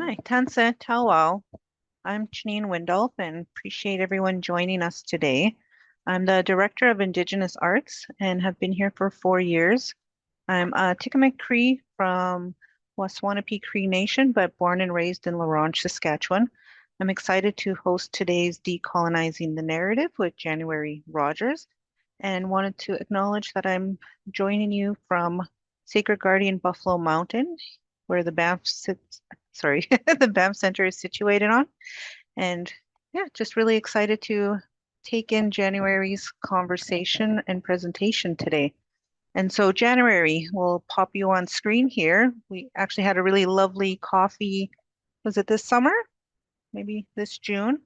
Hi, Tansa Tawau. I'm Janine Windolf and appreciate everyone joining us today. I'm the Director of Indigenous Arts and have been here for 4 years. I'm a Ticomac Cree from Waswanipi Cree Nation, but born and raised in La Ronge, Saskatchewan. I'm excited to host today's Decolonizing the Narrative with January Rogers and wanted to acknowledge that I'm joining you from Sacred Guardian Buffalo Mountain, where the Banff sits, sorry, the Banff Centre is situated on. And yeah, just really excited to take in January's conversation and presentation today. And so January, we'll pop you on screen here. We actually had a really lovely coffee. Was it this summer? Maybe this June.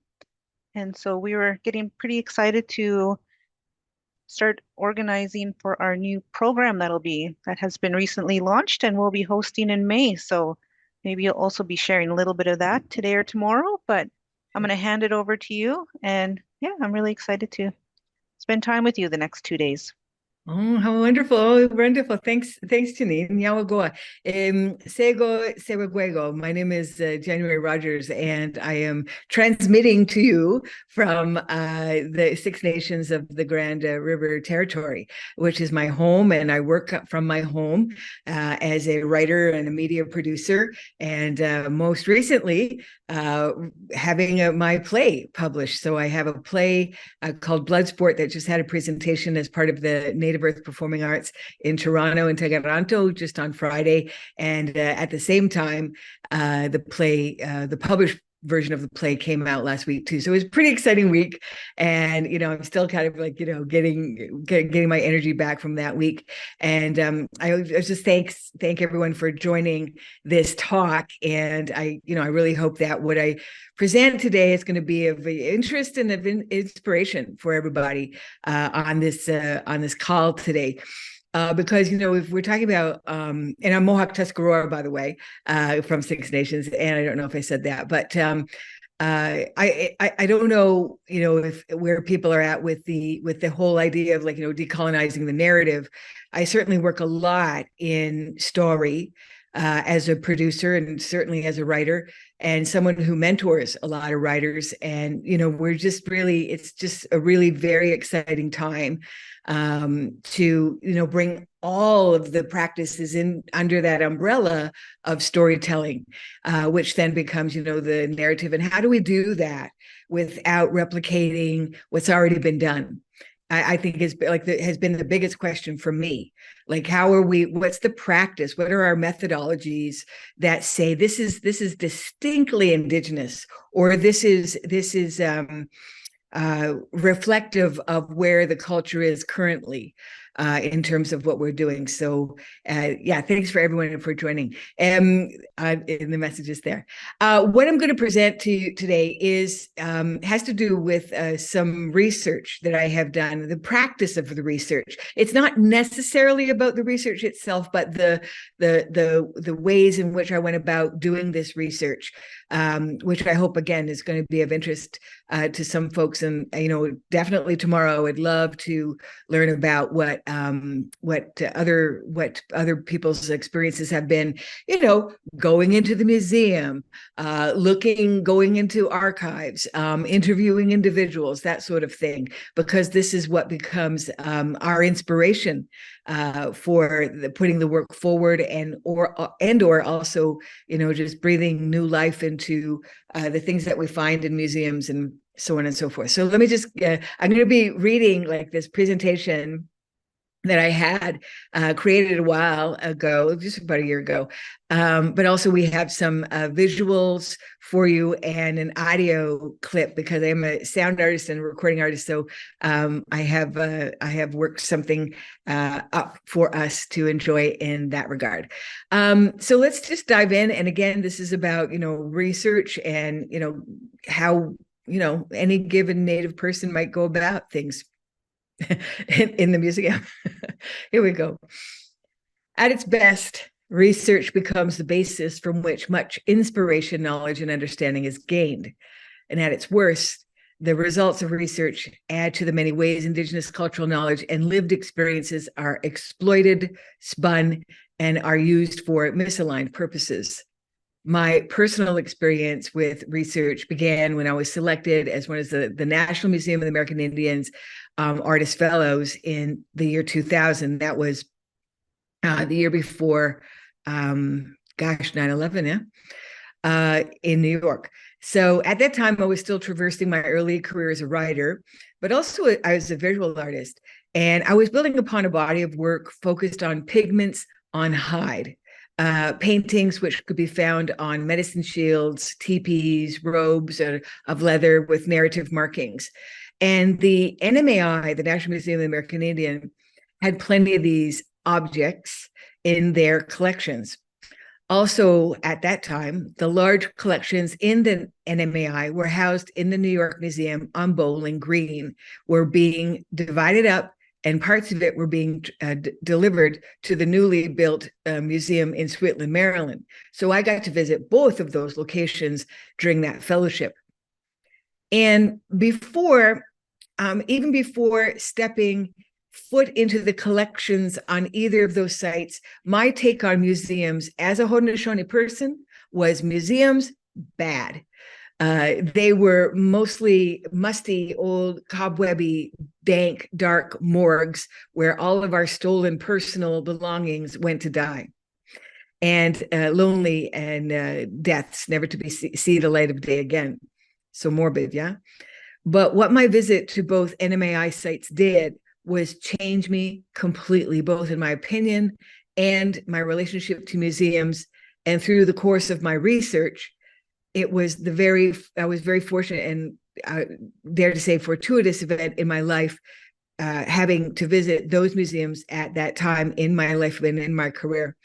And so we were getting pretty excited to start organizing for our new program that has been recently launched and we'll be hosting in May. So maybe you'll also be sharing a little bit of that today or tomorrow, but I'm going to hand it over to you. And yeah, I'm really excited to spend time with you the next 2 days. Oh, how wonderful. Oh, wonderful. Thanks, Janine. Yawagoa. Sego Sewaguego. My name is January Rogers, and I am transmitting to you from the Six Nations of the Grand River Territory, which is my home, and I work from my home as a writer and a media producer, and most recently having my play published. So I have a play called Bloodsport that just had a presentation as part of the Native Earth Performing Arts in Toronto and Tagaranto just on Friday. And at the same time, the published version of the play came out last week too. So it was a pretty exciting week. And, I'm still kind of like, getting my energy back from that week. And I just thank everyone for joining this talk. And I really hope that what I present today is going to be of interest and of inspiration for everybody on this call today. Because if we're talking about, and I'm Mohawk Tuscarora, by the way, from Six Nations, and I don't know if I said that, but I don't know, if where people are at with the whole idea of, like, decolonizing the narrative. I certainly work a lot in story as a producer and certainly as a writer and someone who mentors a lot of writers. And it's just a really very exciting time to bring all of the practices in under that umbrella of storytelling, which then becomes the narrative. And how do we do that without replicating what's already been done? I think has been the biggest question for me. Like, what's the practice? What are our methodologies that say this is distinctly Indigenous, or this is reflective of where the culture is currently in terms of what we're doing. So thanks for everyone for joining in the messages there. What I'm going to present to you today has to do with some research that I have done, the practice of the research. It's not necessarily about the research itself, but the ways in which I went about doing this research, which I hope again is going to be of interest to some folks. And definitely tomorrow I would love to learn about what other people's experiences have been, going into the museum, going into archives, interviewing individuals, that sort of thing, because this is what becomes our inspiration for putting the work forward, and or also just breathing new life into the things that we find in museums and so on and so forth. So let me just I'm going to be reading like this presentation that I had created a while ago, just about a year ago. But also we have some visuals for you and an audio clip, because I am a sound artist and a recording artist. So I have worked something up for us to enjoy in that regard. So let's just dive in. And again, this is about, research and, how, any given Native person might go about things in the museum. Here we go. At its best, research becomes the basis from which much inspiration, knowledge, and understanding is gained. And at its worst, the results of research add to the many ways Indigenous cultural knowledge and lived experiences are exploited, spun, and are used for misaligned purposes. My personal experience with research began when I was selected as one of the National Museum of the American Indians Artist Fellows in the year 2000. That was the year before, 9/11, yeah, in New York. So at that time, I was still traversing my early career as a writer, but also I was a visual artist. And I was building upon a body of work focused on pigments on hide, paintings which could be found on medicine shields, teepees, robes of leather with narrative markings. And the NMAI, the National Museum of the American Indian, had plenty of these objects in their collections. Also, at that time, the large collections in the NMAI were housed in the New York Museum on Bowling Green, were being divided up, and parts of it were being delivered to the newly built museum in Switzerland, Maryland. So I got to visit both of those locations during that fellowship. And even before stepping foot into the collections on either of those sites, my take on museums as a Haudenosaunee person was museums bad. They were mostly musty, old, cobwebby, dank, dark morgues where all of our stolen personal belongings went to die, and lonely, and deaths never to see the light of day again. So morbid, yeah? But what my visit to both NMAI sites did was change me completely, both in my opinion and my relationship to museums. And through the course of my research, I was very fortunate and dare to say fortuitous event in my life, having to visit those museums at that time in my life and in my career.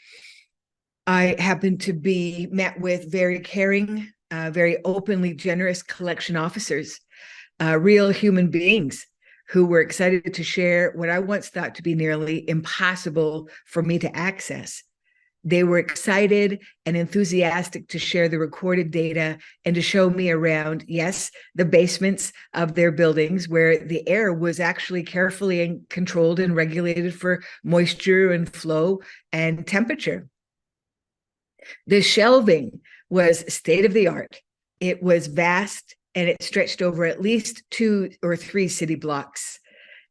I happened to be met with very caring, very openly generous collection officers, real human beings who were excited to share what I once thought to be nearly impossible for me to access. They were excited and enthusiastic to share the recorded data and to show me around, yes, the basements of their buildings where the air was actually carefully controlled and regulated for moisture and flow and temperature. The shelving was state of the art. It was vast, and it stretched over at least 2 or 3 city blocks.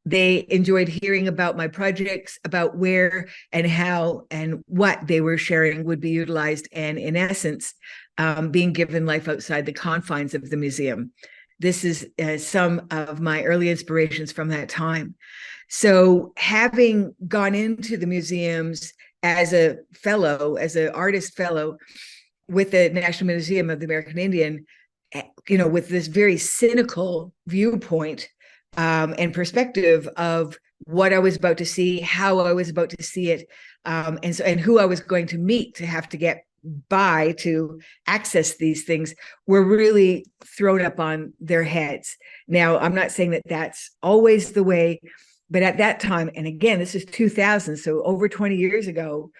They enjoyed hearing about my projects, about where and how and what they were sharing would be utilized, and in essence, being given life outside the confines of the museum. This is some of my early inspirations from that time. So having gone into the museums as a fellow, as an artist fellow with the National Museum of the American Indian, with this very cynical viewpoint and perspective of what I was about to see, how I was about to see it, and who I was going to meet to have to get by to access these things, were really thrown up on their heads. Now, I'm not saying that that's always the way, but at that time, and again, this is 2000, so over 20 years ago,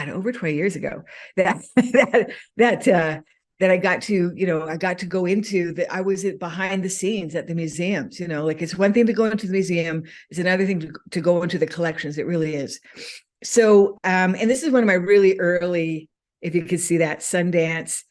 over 20 years ago, that I got to go into that. I was behind the scenes at the museums, like it's one thing to go into the museum, it's another thing to go into the collections. It really is. So, and this is one of my really early, if you could see that, Sundance,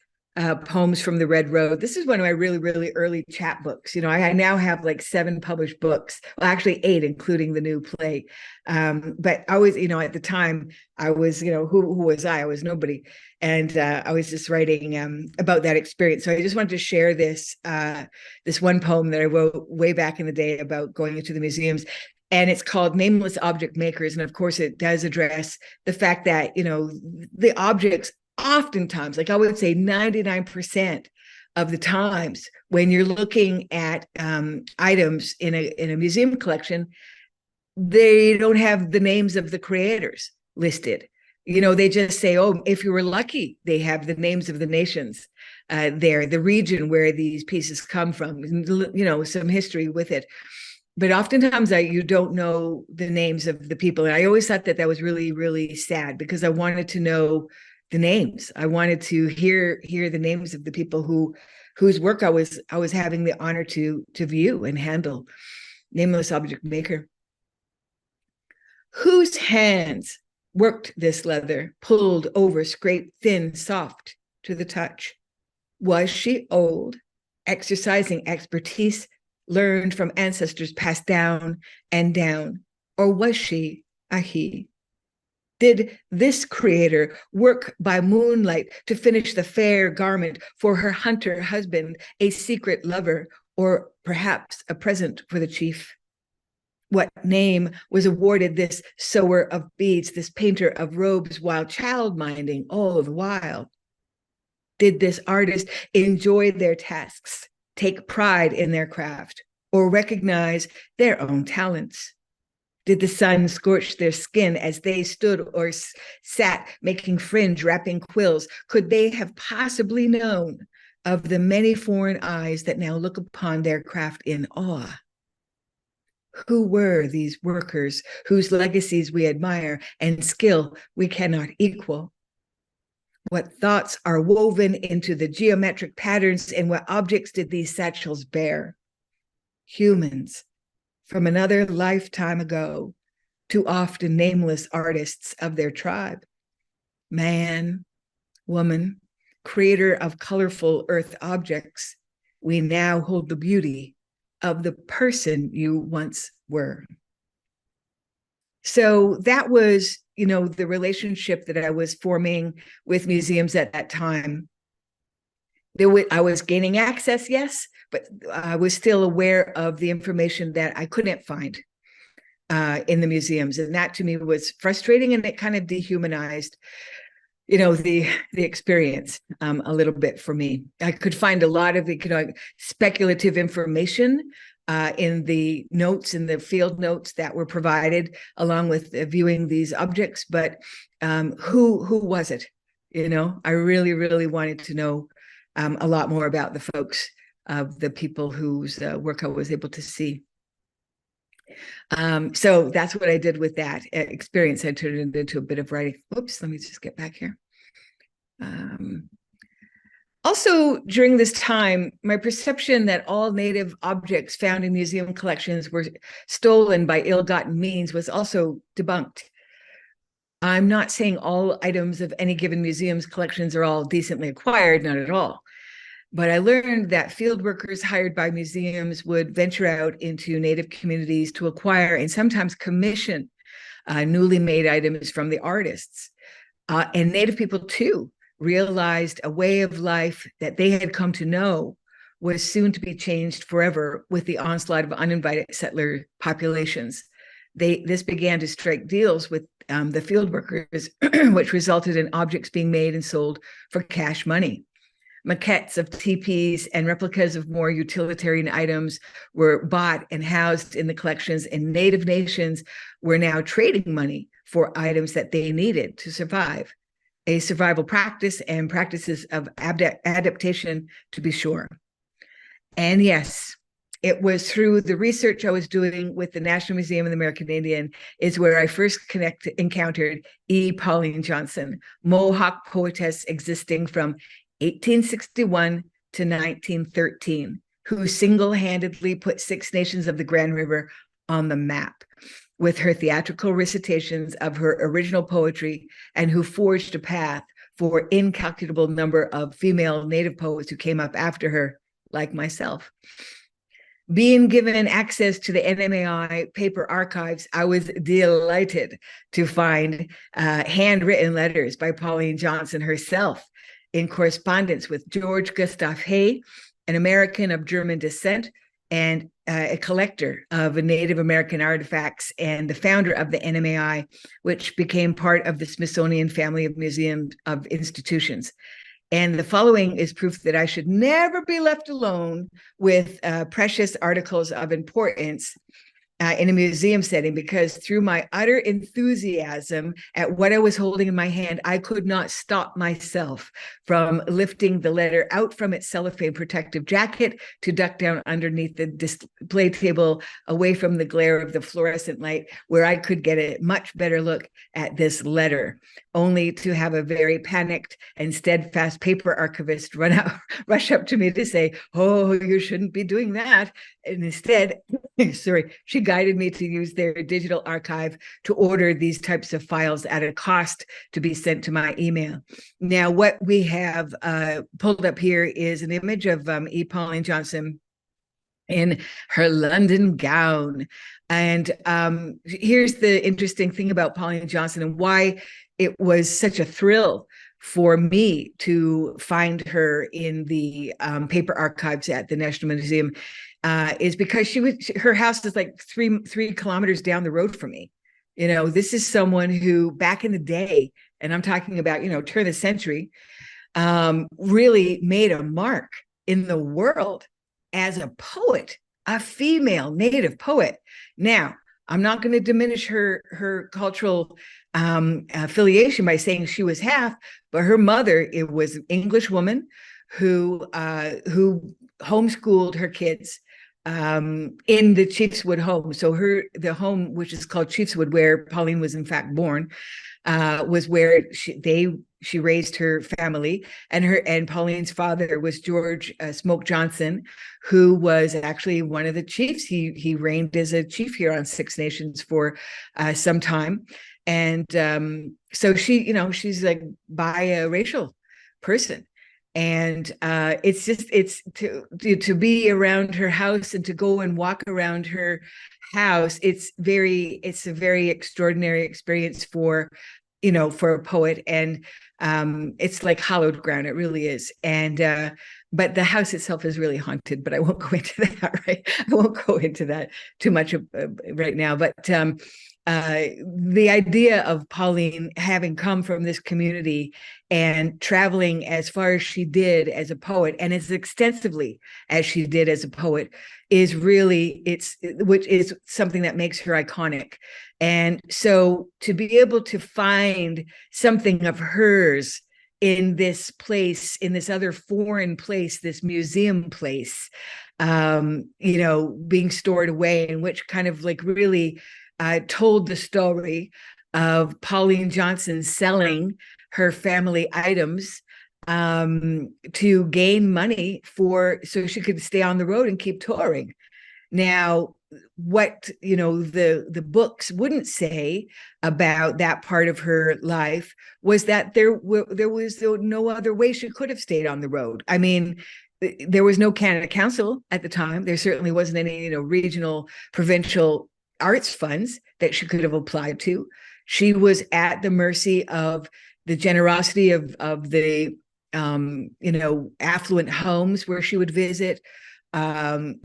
Poems from the Red Road. This is one of my really, really early chapbooks. I now have like 7 published books, well, actually 8, including the new play. But I was, at the time, I was, who was I? I was nobody. And I was just writing about that experience. So I just wanted to share this one poem that I wrote way back in the day about going into the museums. And it's called Nameless Object Makers. And of course, it does address the fact that, the objects oftentimes, like I would say 99% of the times when you're looking at items in a museum collection, they don't have the names of the creators listed. They just say, oh, if you were lucky, they have the names of the nations there, the region where these pieces come from, some history with it. But oftentimes you don't know the names of the people. And I always thought that was really, really sad, because I wanted to know the names. I wanted to hear the names of the people whose work I was having the honor to view and handle. Nameless Object Maker. Whose hands worked this leather, pulled over, scraped thin, soft, to the touch? Was she old, exercising expertise learned from ancestors passed down and down? Or was she a he? Did this creator work by moonlight to finish the fair garment for her hunter husband, a secret lover, or perhaps a present for the chief? What name was awarded this sewer of beads, this painter of robes, while child minding all the while? Did this artist enjoy their tasks, take pride in their craft, or recognize their own talents? Did the sun scorch their skin as they stood or sat making fringe, wrapping quills? Could they have possibly known of the many foreign eyes that now look upon their craft in awe? Who were these workers whose legacies we admire and skill we cannot equal? What thoughts are woven into the geometric patterns, and what objects did these satchels bear? Humans from another lifetime ago, too often nameless artists of their tribe. Man, woman, creator of colorful earth objects, we now hold the beauty of the person you once were. So that was, the relationship that I was forming with museums at that time. I was gaining access, yes, but I was still aware of the information that I couldn't find in the museums. And that to me was frustrating, and it kind of dehumanized, the experience a little bit for me. I could find a lot of speculative information in the notes, in the field notes that were provided along with viewing these objects, but who was it? I really, really wanted to know a lot more about the folks, the people whose work I was able to see. So that's what I did with that experience. I turned it into a bit of writing. Oops, let me just get back here. Also, during this time, my perception that all Native objects found in museum collections were stolen by ill-gotten means was also debunked. I'm not saying all items of any given museum's collections are all decently acquired, not at all. But I learned that field workers hired by museums would venture out into Native communities to acquire and sometimes commission newly made items from the artists. And Native people, too, realized a way of life that they had come to know was soon to be changed forever with the onslaught of uninvited settler populations. This began to strike deals with the field workers, which resulted in objects being made and sold for cash money. Maquettes of teepees and replicas of more utilitarian items were bought and housed in the collections, and Native nations were now trading money for items that they needed to survive. A survival practice and practices of adaptation, to be sure. And yes, it was through the research I was doing with the National Museum of the American Indian is where I first encountered E. Pauline Johnson, Mohawk poetess existing from 1861 to 1913, who single-handedly put 6 nations of the Grand River on the map with her theatrical recitations of her original poetry, and who forged a path for incalculable number of female Native poets who came up after her, like myself. Being given access to the NMAI paper archives, I was delighted to find handwritten letters by Pauline Johnson herself in correspondence with George Gustav Hay, an American of German descent and a collector of Native American artifacts and the founder of the NMAI, which became part of the Smithsonian family of museum of institutions. And the following is proof that I should never be left alone with precious articles of importance in a museum setting, because through my utter enthusiasm at what I was holding in my hand, I could not stop myself from lifting the letter out from its cellophane protective jacket to duck down underneath the display table away from the glare of the fluorescent light, where I could get a much better look at this letter. only to have a very panicked and steadfast paper archivist rush up to me to say, "Oh, you shouldn't be doing that." And instead, sorry, she guided me to use their digital archive to order these types of files at a cost to be sent to my email. Now, what we have pulled up here is an image of E. Pauline Johnson in her London gown. And here's the interesting thing about Pauline Johnson and why it was such a thrill for me to find her in the paper archives at the National Museum, is because her house is like three kilometers down the road from me. You know, this is someone who back in the day, and I'm talking about, turn of the century, really made a mark in the world as a poet, a female Native poet. Now, I'm not going to diminish her cultural affiliation by saying she was half, but her mother, it was an English woman who homeschooled her kids in the Chiefswood home. So the home, which is called Chiefswood, where Pauline was in fact born, was where she raised her family, and Pauline's father was George Smoke Johnson, who was actually one of the chiefs. He reigned as a chief here on Six Nations for some time, and so she's like biracial person. And it's to be around her house and to go and walk around her house. It's a very extraordinary experience for a poet, and it's like hallowed ground. It really is. And but the house itself is really haunted, but I won't go into that, right? I won't go into that too much right now. But the idea of Pauline having come from this community and traveling as far as she did as a poet, and as extensively as she did as a poet, is really which is something that makes her iconic. And so to be able to find something of hers in this place, in this other foreign place, this museum place, being stored away, and which kind of like really told the story of Pauline Johnson selling her family items to gain money so she could stay on the road and keep touring. Now, what the books wouldn't say about that part of her life was that there was no other way she could have stayed on the road. I mean, there was no Canada Council at the time. There certainly wasn't any regional, provincial arts funds that she could have applied to. She was at the mercy of the generosity of the affluent homes where she would visit.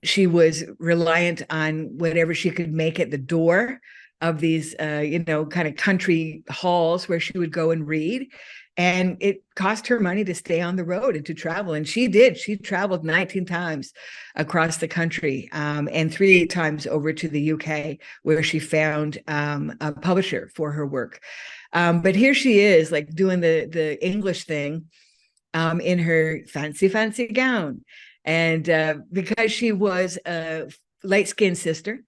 She was reliant on whatever she could make at the door of these kind of country halls where she would go and read. And it cost her money to stay on the road and to travel. And she did. She traveled 19 times across the country, and 3 times over to the UK, where she found a publisher for her work. But here she is, like doing the English thing in her fancy gown. And because she was a light-skinned sister,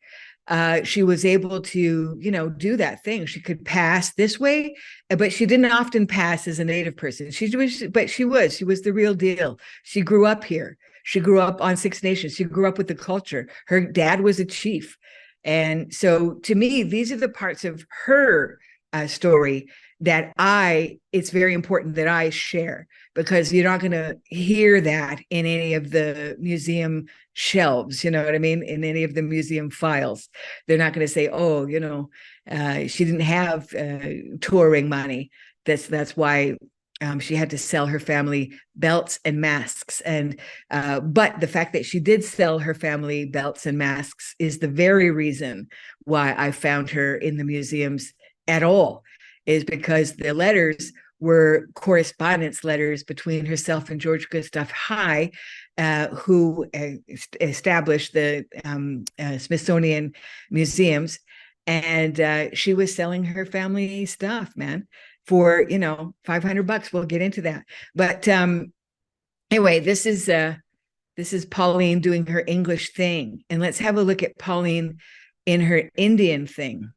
she was able to, do that thing. She could pass this way, but she didn't often pass as a Native person. She was the real deal. She grew up here. She grew up on Six Nations. She grew up with the culture. Her dad was a chief. And so to me, these are the parts of her story that it's very important that I share, because you're not going to hear that in any of the museum shelves, you know what I mean? In any of the museum files. They're not going to say, oh, she didn't have touring money. That's why she had to sell her family belts and masks. And but the fact that she did sell her family belts and masks is the very reason why I found her in the museums at all, is because the letters were correspondence letters between herself and George Gustav High, who established the Smithsonian Museums. And she was selling her family stuff, man, for, $500. We'll get into that. But anyway, this is Pauline doing her English thing. And let's have a look at Pauline in her Indian thing,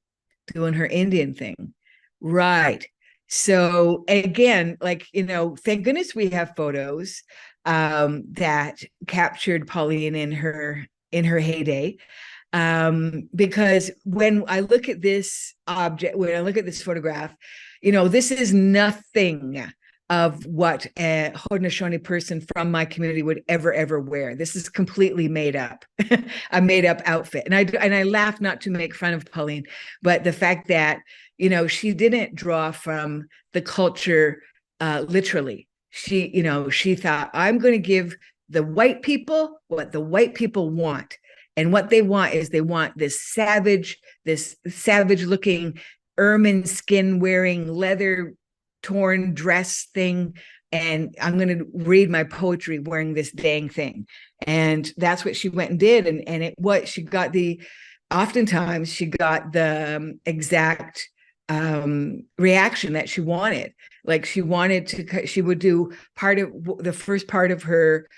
doing her Indian thing. Right. So again, like, thank goodness we have photos that captured Pauline in her heyday. Because when I look at this object, when I look at this photograph, this is nothing of what a Haudenosaunee person from my community would ever wear. This is completely made up, a made up outfit. And I laugh not to make fun of Pauline, but the fact that, she didn't draw from the culture literally. She thought, I'm going to give the white people what the white people want. And what they want is they want this savage looking ermine skin wearing leather torn dress thing. And I'm going to read my poetry wearing this dang thing. And that's what she went and did. And she got oftentimes she got the exact reaction that she wanted. Like she would do the first part of her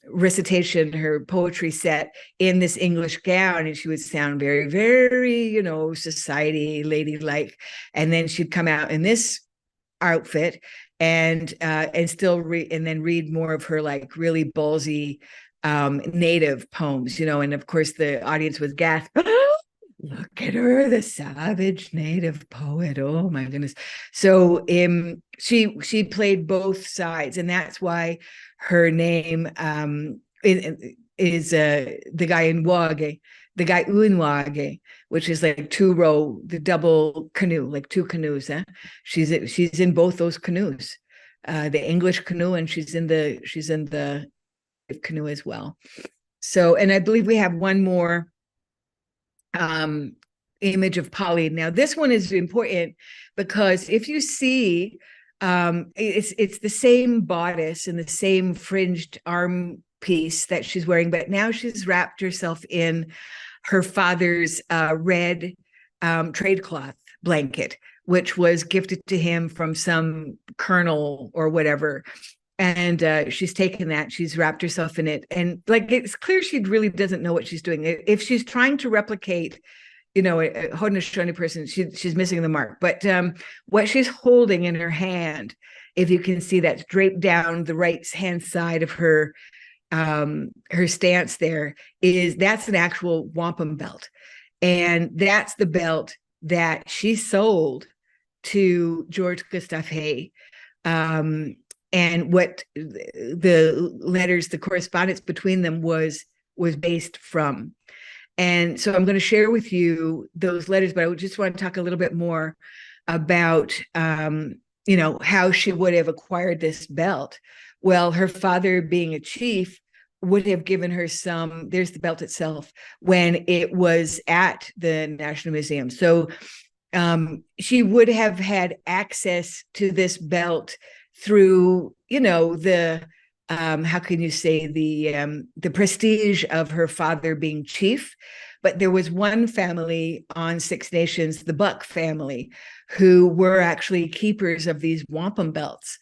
recitation, her poetry set in this English gown, and she would sound very, very, society ladylike. And then she'd come out in this outfit and still read more of her like really ballsy native poems, and of course the audience was gasp. Look at her, the savage native poet. Oh my goodness. So she played both sides, and that's why her name is the guy in Wage, the guy Uinwage, which is like the double canoe, like two canoes. She's in both those canoes, the English canoe, and she's in the canoe as well. So, and I believe we have one more image of Pauline. Now, this one is important because if you see, it's the same bodice and the same fringed arm piece that she's wearing, but now she's wrapped herself in her father's red trade cloth blanket, which was gifted to him from some colonel or whatever. And she's taken that, she's wrapped herself in it. And like, it's clear she really doesn't know what she's doing. If she's trying to replicate, a Haudenosaunee person, she's missing the mark. But what she's holding in her hand, if you can see, that's draped down the right hand side of her stance there, that's an actual wampum belt. And that's the belt that she sold to George Gustav Hay. And what the correspondence between them was based from. And so I'm going to share with you those letters, but I just want to talk a little bit more about, how she would have acquired this belt. Well, her father, being a chief, would have given her there's the belt itself, when it was at the National Museum. So she would have had access to this belt through, the how can you say, the prestige of her father being chief. But there was one family on Six Nations, the Buck family, who were actually keepers of these wampum belts.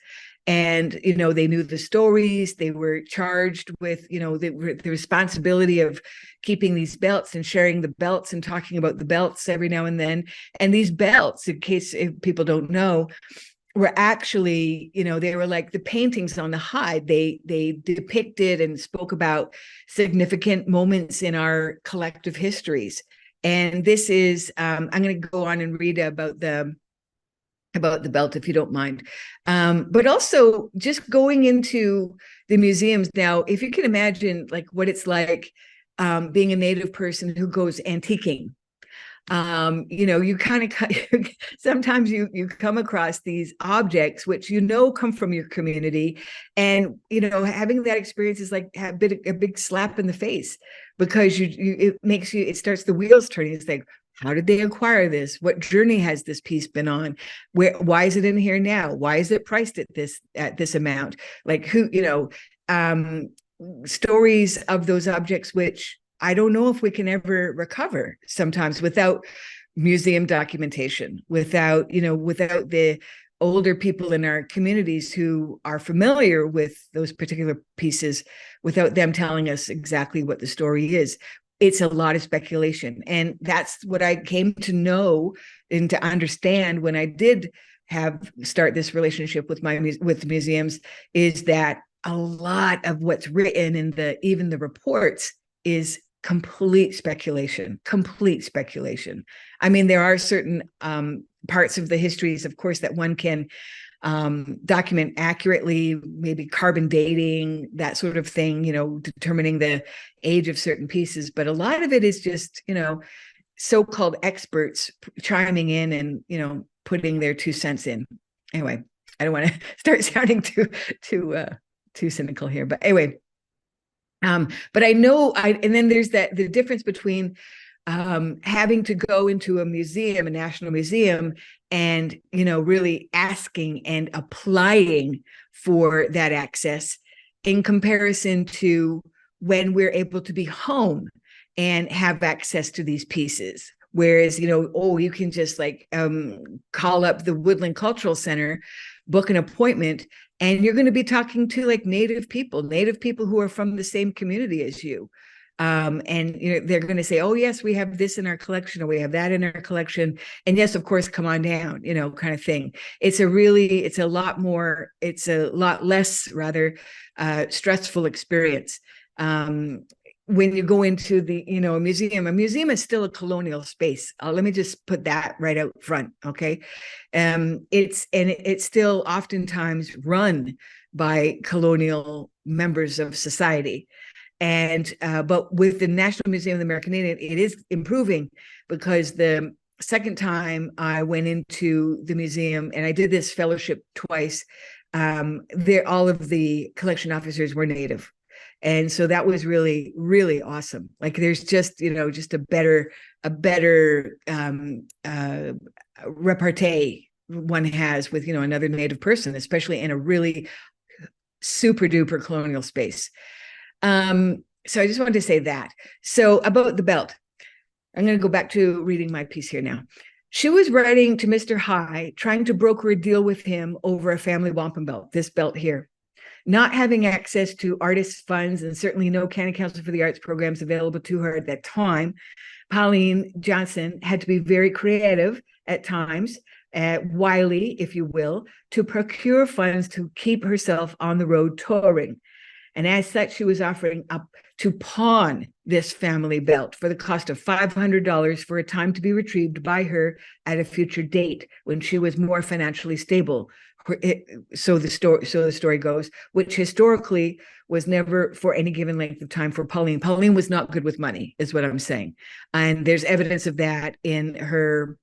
And, they knew the stories. They were charged with, the responsibility of keeping these belts and sharing the belts and talking about the belts every now and then. And these belts, if people don't know, were actually, they were like the paintings on the hide. They depicted and spoke about significant moments in our collective histories. And this is, I'm going to go on and read about the belt, if you don't mind. But also just going into the museums now, if you can imagine like what it's like being a Native person who goes antiquing. You kind of sometimes you come across these objects which come from your community, and having that experience is like a big slap in the face, because it starts the wheels turning. It's like, how did they acquire this? What journey has this piece been on? Why is it in here now? Why is it priced at this amount? Like stories of those objects which I don't know if we can ever recover sometimes without museum documentation, without the older people in our communities who are familiar with those particular pieces, without them telling us exactly what the story is. It's a lot of speculation. And that's what I came to know and to understand when I did start this relationship with with museums is that a lot of what's written in even the reports is complete speculation. I mean, there are certain parts of the histories, of course, that one can document accurately, maybe carbon dating, that sort of thing, determining the age of certain pieces. But a lot of it is just, so-called experts chiming in and, putting their 2 cents in. Anyway, I don't want to start sounding too cynical here, but anyway, but I know and then there's the difference between having to go into a museum, a national museum, and really asking and applying for that access in comparison to when we're able to be home and have access to these pieces. Whereas, you can just call up the Woodland Cultural Center, book an appointment, and you're going to be talking to native people who are from the same community as you. And they're going to say, oh yes, we have this in our collection, or we have that in our collection, and yes, of course, come on down, kind of thing. It's a lot less rather stressful experience. When you go into a museum is still a colonial space. Let me just put that right out front. Okay. It's still oftentimes run by colonial members of society. And but with the National Museum of the American Indian, it is improving, because the second time I went into the museum, and I did this fellowship twice, all of the collection officers were Native. And so that was really, really awesome. There's just, just a better repartee one has with, another Native person, especially in a really super duper colonial space. So I just wanted to say that. So about the belt, I'm going to go back to reading my piece here now. She was writing to Mr. High, trying to broker a deal with him over a family wampum belt, this belt here. Not having access to artists' funds, and certainly no Canada Council for the Arts programs available to her at that time, Pauline Johnson had to be very creative at times, wily, if you will, to procure funds to keep herself on the road touring. And as such, she was offering up to pawn this family belt for the cost of $500 for a time to be retrieved by her at a future date when she was more financially stable. So the story goes, which historically was never for any given length of time for Pauline. Pauline was not good with money, is what I'm saying. And there's evidence of that in her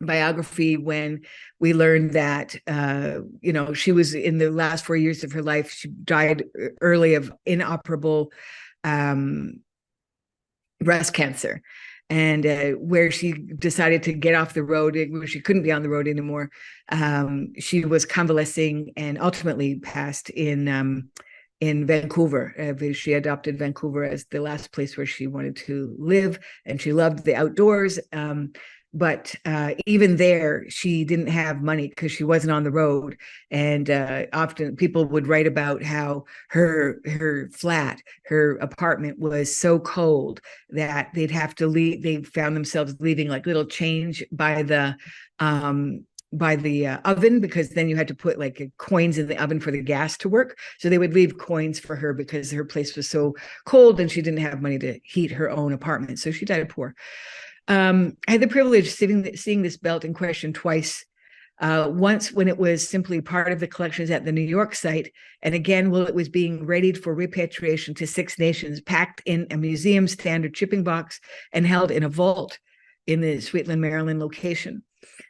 biography, when we learned that she was in the last 4 years of her life, she died early of inoperable breast cancer. And where she decided to get off the road, where she couldn't be on the road anymore, she was convalescing and ultimately passed in Vancouver. She adopted Vancouver as the last place where she wanted to live, and she loved the outdoors. But even there, she didn't have money because she wasn't on the road. And often people would write about how her apartment was so cold that they'd have to leave. They found themselves leaving little change by the oven, because then you had to put coins in the oven for the gas to work. So they would leave coins for her because her place was so cold and she didn't have money to heat her own apartment. So she died poor. I had the privilege of seeing this belt in question twice. Once when it was simply part of the collections at the New York site, and again while it was being readied for repatriation to Six Nations, packed in a museum standard shipping box and held in a vault in the Sweetland, Maryland location.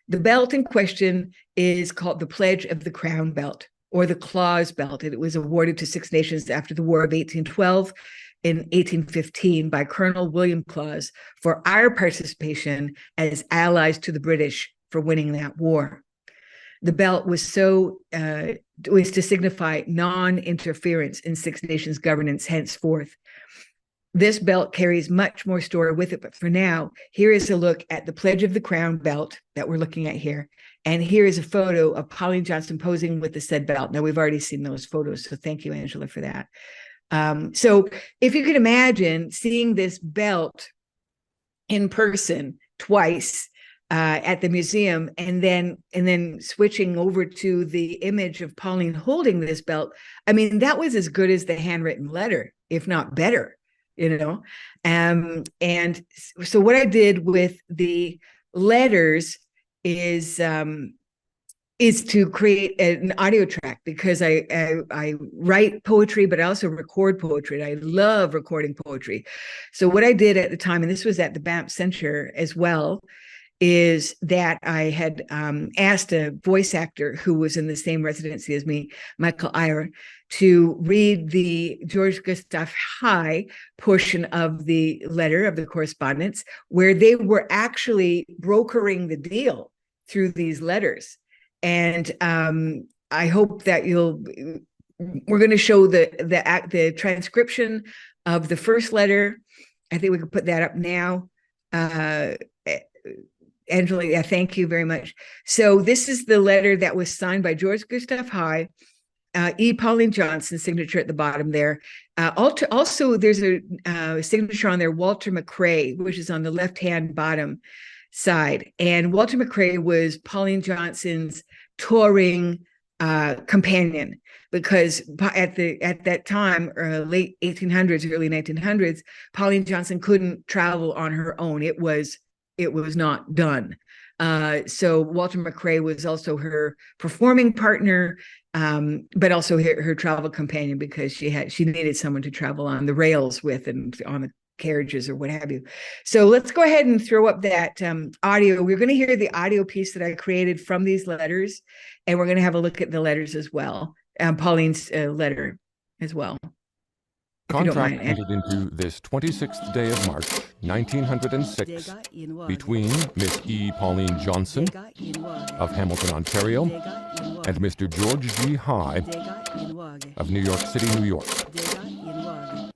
The belt in question is called the Pledge of the Crown Belt, or the Claws Belt. It was awarded to Six Nations after the War of 1812 in 1815 by Colonel William Claws for our participation as allies to the British for winning that war. The belt was to signify non-interference in Six Nations governance henceforth. This belt carries much more story with it, but for now, here is a look at the Pledge of the Crown belt that we're looking at here. And here is a photo of Pauline Johnson posing with the said belt. Now, we've already seen those photos, so thank you, Angela, for that. So if you could imagine seeing this belt in person twice, at the museum, and then switching over to the image of Pauline holding this belt. I mean, that was as good as the handwritten letter, if not better, you know. And so what I did with the letters is to create an audio track, because I write poetry, but I also record poetry. I love recording poetry. So what I did at the time, and this was at the Banff Centre as well, is that I had asked a voice actor who was in the same residency as me, Michael Eyre, to read the George Gustav High portion of the letter, of the correspondence, where they were actually brokering the deal through these letters. And I hope that we're going to show the transcription of the first letter. I think we could put that up now. Angela, yeah, thank you very much. So this is the letter that was signed by George Gustav High, E. Pauline Johnson, signature at the bottom there. Also, there's a signature on there, Walter McCrae, which is on the left-hand bottom side. And Walter McCrae was Pauline Johnson's touring companion, because at that time, late 1800s, early 1900s, Pauline Johnson couldn't travel on her own. It was not done. So Walter McCrae was also her performing partner, but also her travel companion, because she needed someone to travel on the rails with and on the carriages or what have you. So let's go ahead and throw up that audio. We're going to hear the audio piece that I created from these letters, and we're going to have a look at the letters as well, Pauline's letter as well. Contract entered into this 26th day of March, 1906, between Miss E. Pauline Johnson of Hamilton, Ontario, and Mr. George G. High of New York City, New York,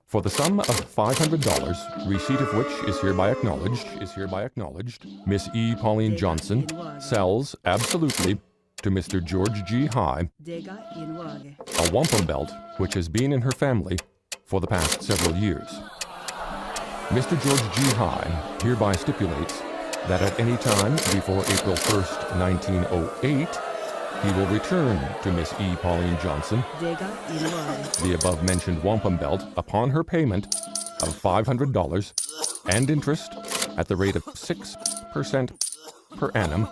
for the sum of $500, receipt of which is hereby acknowledged. Miss E. Pauline Johnson sells absolutely to Mr. George G. High a wampum belt which has been in her family for the past several years. Mr. George G. High hereby stipulates that at any time before April 1st, 1908, he will return to Miss E. Pauline Johnson the above-mentioned wampum belt upon her payment of $500 and interest at the rate of 6% per annum,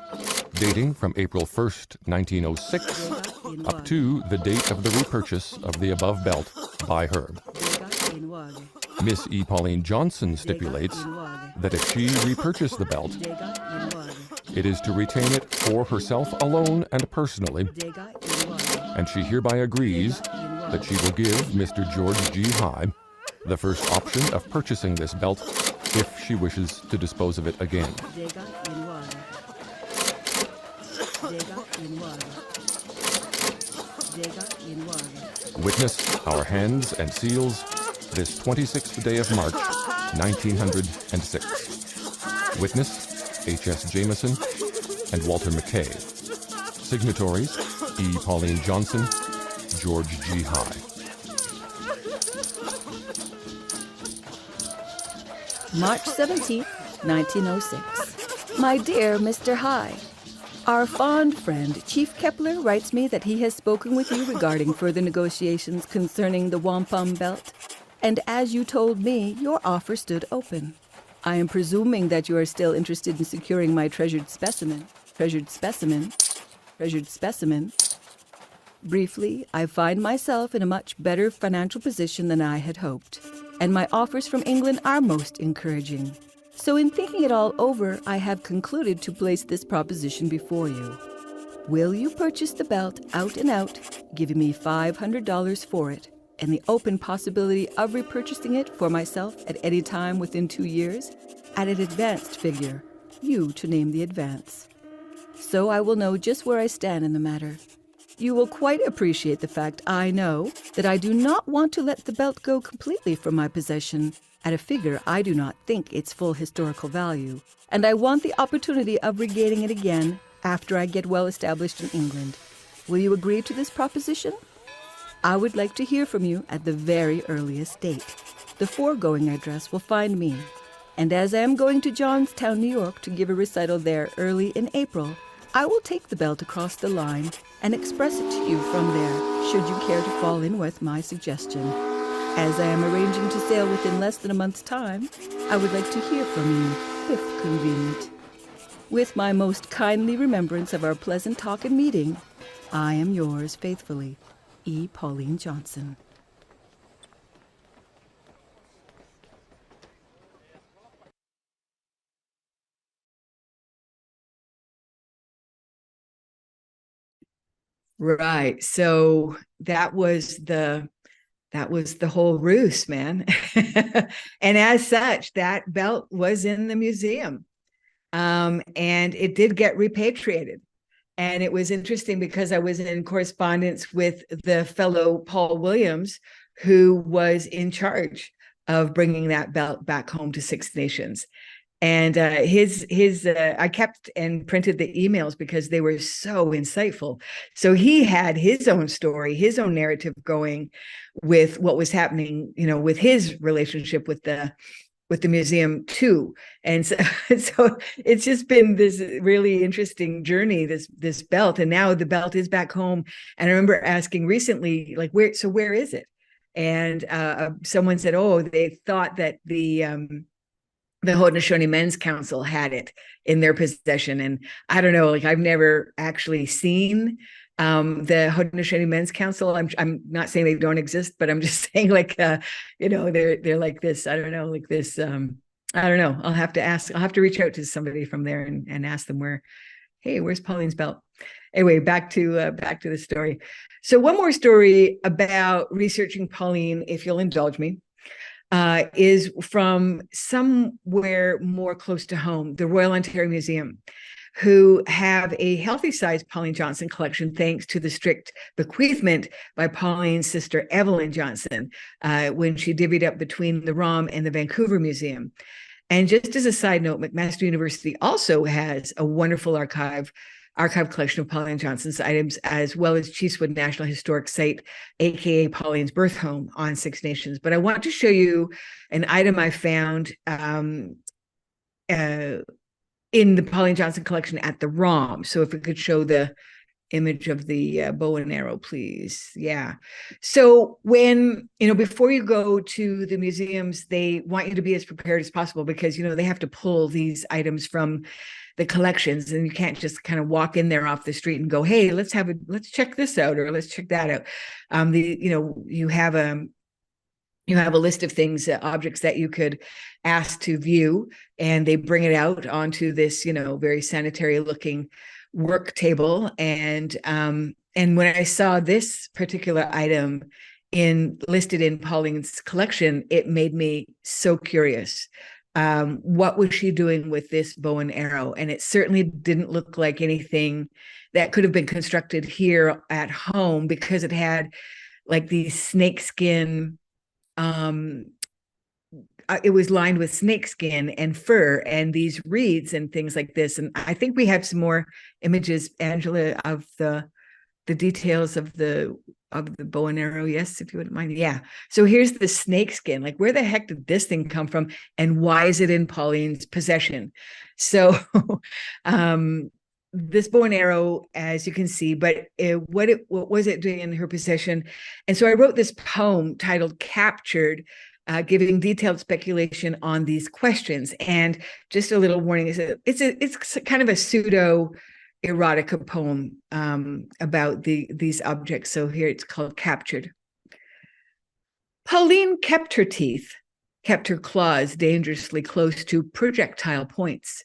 dating from April 1st, 1906, up to the date of the repurchase of the above belt by her. Miss E. Pauline Johnson stipulates that if she repurchase the belt, it is to retain it for herself alone and personally, and she hereby agrees that she will give Mr. George G. High the first option of purchasing this belt if she wishes to dispose of it again. Witness our hands and seals this 26th day of March, 1906. Witness H.S. Jameson and Walter McKay. Signatories E. Pauline Johnson, George G. High. March 17th, 1906. My dear Mr. High, our fond friend Chief Kepler writes me that he has spoken with you regarding further negotiations concerning the wampum belt, and as you told me, your offer stood open. I am presuming that you are still interested in securing my treasured specimen. Briefly, I find myself in a much better financial position than I had hoped, and my offers from England are most encouraging. So in thinking it all over, I have concluded to place this proposition before you. Will you purchase the belt out and out, giving me $500 for it, and the open possibility of repurchasing it for myself at any time within 2 years, at an advanced figure, you to name the advance. So I will know just where I stand in the matter. You will quite appreciate the fact, I know, that I do not want to let the belt go completely from my possession at a figure I do not think its full historical value, and I want the opportunity of regaining it again after I get well established in England. Will you agree to this proposition? I would like to hear from you at the very earliest date. The foregoing address will find me, And as I am going to Johnstown, New York to give a recital there early in April, I will take the belt across the line and express it to you from there, should you care to fall in with my suggestion. As I am arranging to sail within less than a month's time, I would like to hear from you, if convenient. With my most kindly remembrance of our pleasant talk and meeting, I am yours faithfully, E. Pauline Johnson. Right. So that was the whole ruse, man. And as such, that belt was in the museum. And it did get repatriated. And it was interesting because I was in correspondence with the fellow Paul Williams, who was in charge of bringing that belt back home to Six Nations. And I kept and printed the emails because they were so insightful. So he had his own story, his own narrative going with what was happening, with his relationship with the museum too. And so it's just been this really interesting journey, this belt. And now the belt is back home. And I remember asking recently, like, where is it? And someone said, oh, they thought that the Haudenosaunee Men's Council had it in their possession. And I don't know, like, I've never actually seen the Haudenosaunee Men's Council. I'm not saying they don't exist, but I'm just saying, like, they're like this, I don't know, like this, I don't know. I'll have to reach out to somebody from there and ask them where's Pauline's belt? Anyway, back to the story. So one more story about researching Pauline, if you'll indulge me, is from somewhere more close to home, the Royal Ontario Museum, who have a healthy-sized Pauline Johnson collection thanks to the strict bequeathment by Pauline's sister Evelyn Johnson when she divvied up between the ROM and the Vancouver Museum. And just as a side note, McMaster University also has a wonderful archive collection of Pauline Johnson's items, as well as Chiefswood National Historic Site, aka Pauline's birth home on Six Nations. But I want to show you an item I found in the Pauline Johnson collection at the ROM. So if we could show the image of the bow and arrow, please. Yeah. So when, before you go to the museums, they want you to be as prepared as possible because, they have to pull these items from the collections, and you can't just kind of walk in there off the street and go, hey, let's check this out, or let's check that out. You have a list of things, objects that you could ask to view, and they bring it out onto this, very sanitary looking work table. And when I saw this particular item listed in Pauline's collection, it made me so curious. What was she doing with this bow and arrow? And it certainly didn't look like anything that could have been constructed here at home, because it had like these snakeskin. It was lined with snakeskin and fur and these reeds and things like this. And I think we have some more images, Angela, of the details of the bow and arrow. Yes, if you wouldn't mind. Yeah. So here's the snakeskin. Like, where the heck did this thing come from? And why is it in Pauline's possession? So this bow and arrow, as you can see, but what was it doing in her possession? And so I wrote this poem titled Captured, giving detailed speculation on these questions. And just a little warning, it's kind of a pseudo erotica poem about these objects. So here it's called Captured. Pauline kept her teeth, kept her claws dangerously close to projectile points,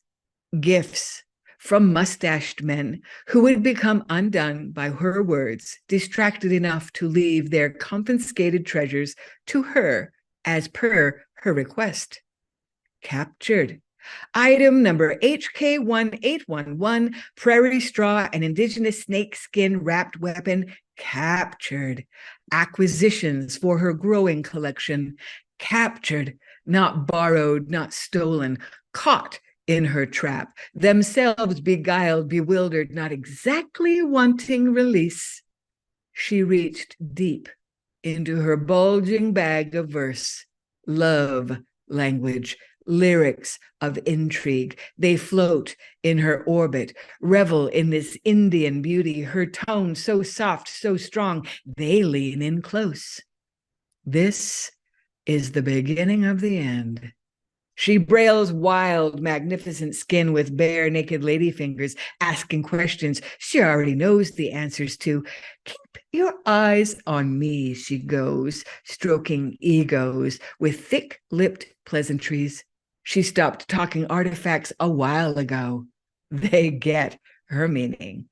gifts from mustached men who would become undone by her words, distracted enough to leave their confiscated treasures to her as per her request. Captured. Item number HK1811, prairie straw and indigenous snakeskin wrapped weapon, captured. Acquisitions for her growing collection, captured, not borrowed, not stolen, caught in her trap, themselves beguiled, bewildered, not exactly wanting release. She reached deep into her bulging bag of verse, love language, lyrics of intrigue. They float in her orbit, revel in this Indian beauty, her tone so soft, so strong, they lean in close. This is the beginning of the end. She brails wild, magnificent skin with bare, naked lady fingers, asking questions she already knows the answers to. Keep your eyes on me, she goes, stroking egos with thick-lipped pleasantries. She stopped talking artifacts a while ago. They get her meaning.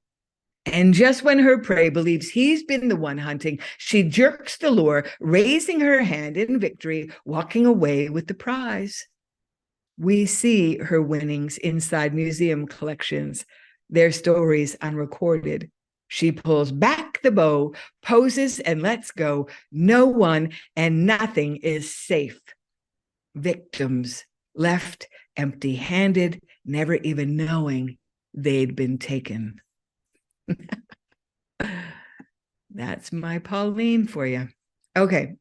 And just when her prey believes he's been the one hunting, she jerks the lure, raising her hand in victory, walking away with the prize. We see her winnings inside museum collections, their stories unrecorded. She pulls back the bow, poses, and lets go. No one and nothing is safe. Victims left empty-handed, never even knowing they'd been taken. That's my Pauline for you. Okay.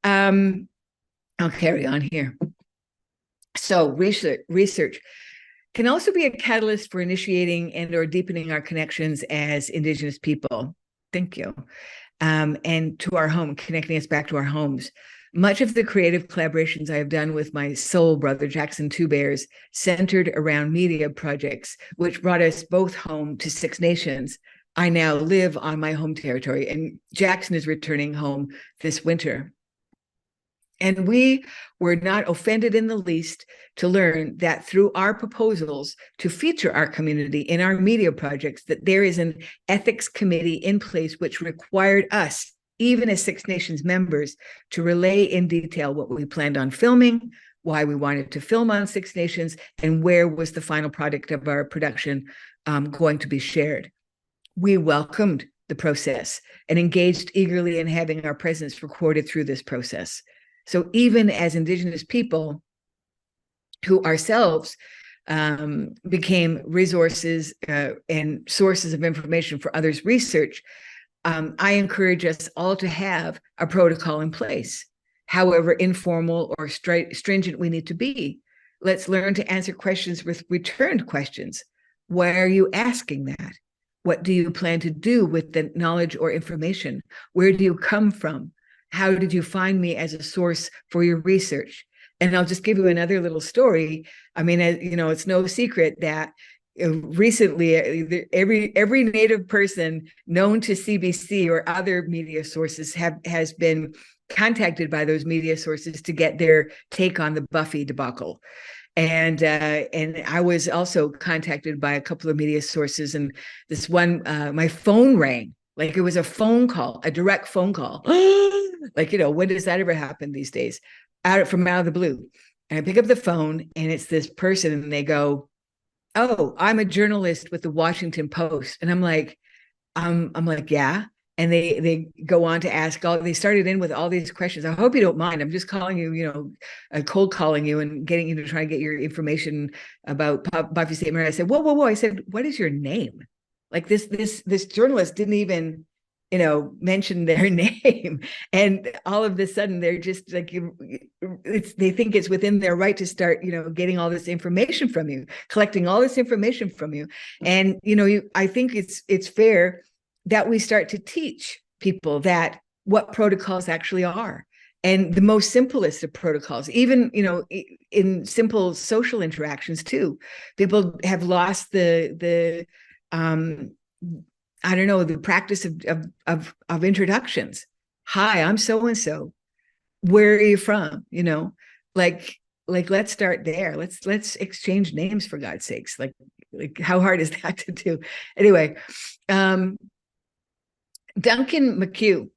I'll carry on here. So research can also be a catalyst for initiating and or deepening our connections as Indigenous people. Thank you. And to our home, connecting us back to our homes. Much of the creative collaborations I have done with my soul brother, Jackson Two Bears, centered around media projects, which brought us both home to Six Nations. I now live on my home territory, and Jackson is returning home this winter. And we were not offended in the least to learn that through our proposals to feature our community in our media projects, that there is an ethics committee in place which required us, even as Six Nations members, to relay in detail what we planned on filming, why we wanted to film on Six Nations, and where was the final product of our production going to be shared. We welcomed the process and engaged eagerly in having our presence recorded through this process. So even as Indigenous people who ourselves became resources and sources of information for others' research, I encourage us all to have a protocol in place, however informal or stringent we need to be. Let's learn to answer questions with returned questions. Why are you asking that? What do you plan to do with the knowledge or information? Where do you come from? How did you find me as a source for your research? And I'll just give you another little story. I mean, you know, it's no secret that recently every Native person known to CBC or other media sources has been contacted by those media sources to get their take on the Buffy debacle. And I was also contacted by a couple of media sources, and this one, my phone rang. Like it was a phone call, a direct phone call. Like, you know, when does that ever happen these days? Out of the blue. And I pick up the phone and it's this person and they go, "Oh, I'm a journalist with the Washington Post." And I'm like, yeah. And they go on to ask they started in with all these questions. I hope you don't mind. I'm just calling you, you know, cold calling you and getting you to try and get your information about Buffy St. Mary. I said, whoa. I said, what is your name? Like this journalist didn't even, you know, mention their name. And all of a sudden they're just like, they think it's within their right to start, you know, getting all this information from you, collecting all this information from you. And, you know, I think it's fair that we start to teach people that what protocols actually are. And the most simplest of protocols, even, you know, in simple social interactions too, people have lost the I don't know, the practice of introductions. Hi, I'm so-and-so. Where are you from? You know, like let's start there. Let's exchange names, for God's sakes. Like how hard is that to do? Anyway, Duncan McHugh,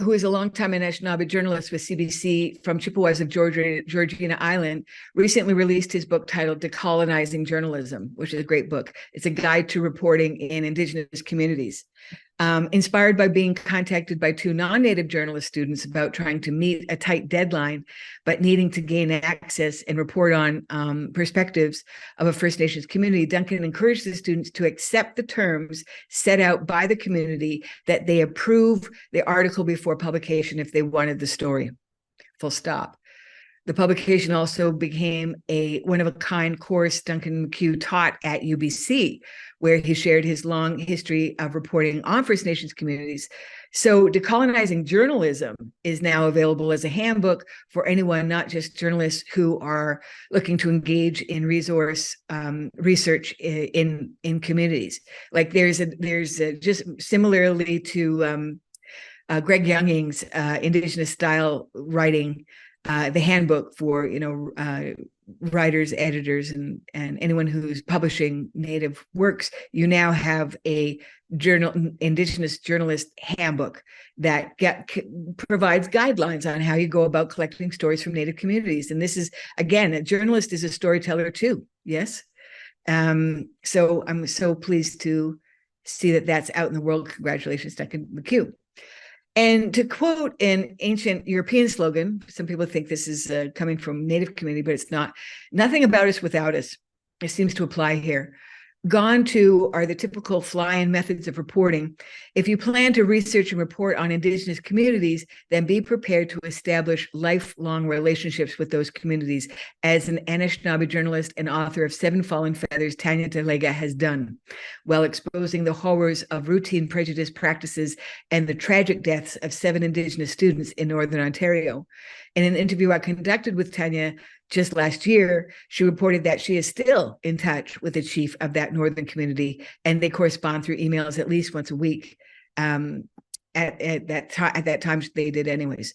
who is a longtime Anishinaabe journalist with CBC from Chippewas of Georgina Island, recently released his book titled Decolonizing Journalism, which is a great book. It's a guide to reporting in Indigenous communities. Inspired by being contacted by two non-Native journalist students about trying to meet a tight deadline, but needing to gain access and report on perspectives of a First Nations community, Duncan encouraged the students to accept the terms set out by the community, that they approve the article before publication if they wanted the story, full stop. The publication also became a one-of-a-kind course Duncan McHugh taught at UBC, where he shared his long history of reporting on First Nations communities. So Decolonizing Journalism is now available as a handbook for anyone, not just journalists who are looking to engage in resource research in communities. Like there's just similarly to Greg Younging's Indigenous style writing, the handbook for writers, editors, and anyone who's publishing Native works. You now have a Indigenous journalist handbook that provides guidelines on how you go about collecting stories from Native communities. And this is, again, a journalist is a storyteller too. Yes. So I'm so pleased to see that that's out in the world. Congratulations, Duncan McHugh. And to quote an ancient European slogan, some people think this is coming from Native community, but it's not. Nothing about us without us. It seems to apply here. Gone too are the typical fly-in methods of reporting. If you plan to research and report on Indigenous communities, then be prepared to establish lifelong relationships with those communities, as an Anishinaabe journalist and author of Seven Fallen Feathers, Tanya Talega, has done, while exposing the horrors of routine prejudice practices and the tragic deaths of 7 Indigenous students in Northern Ontario. In an interview I conducted with Tanya just last year, she reported that she is still in touch with the chief of that northern community, and they correspond through emails at least once a week. At that time, they did anyways.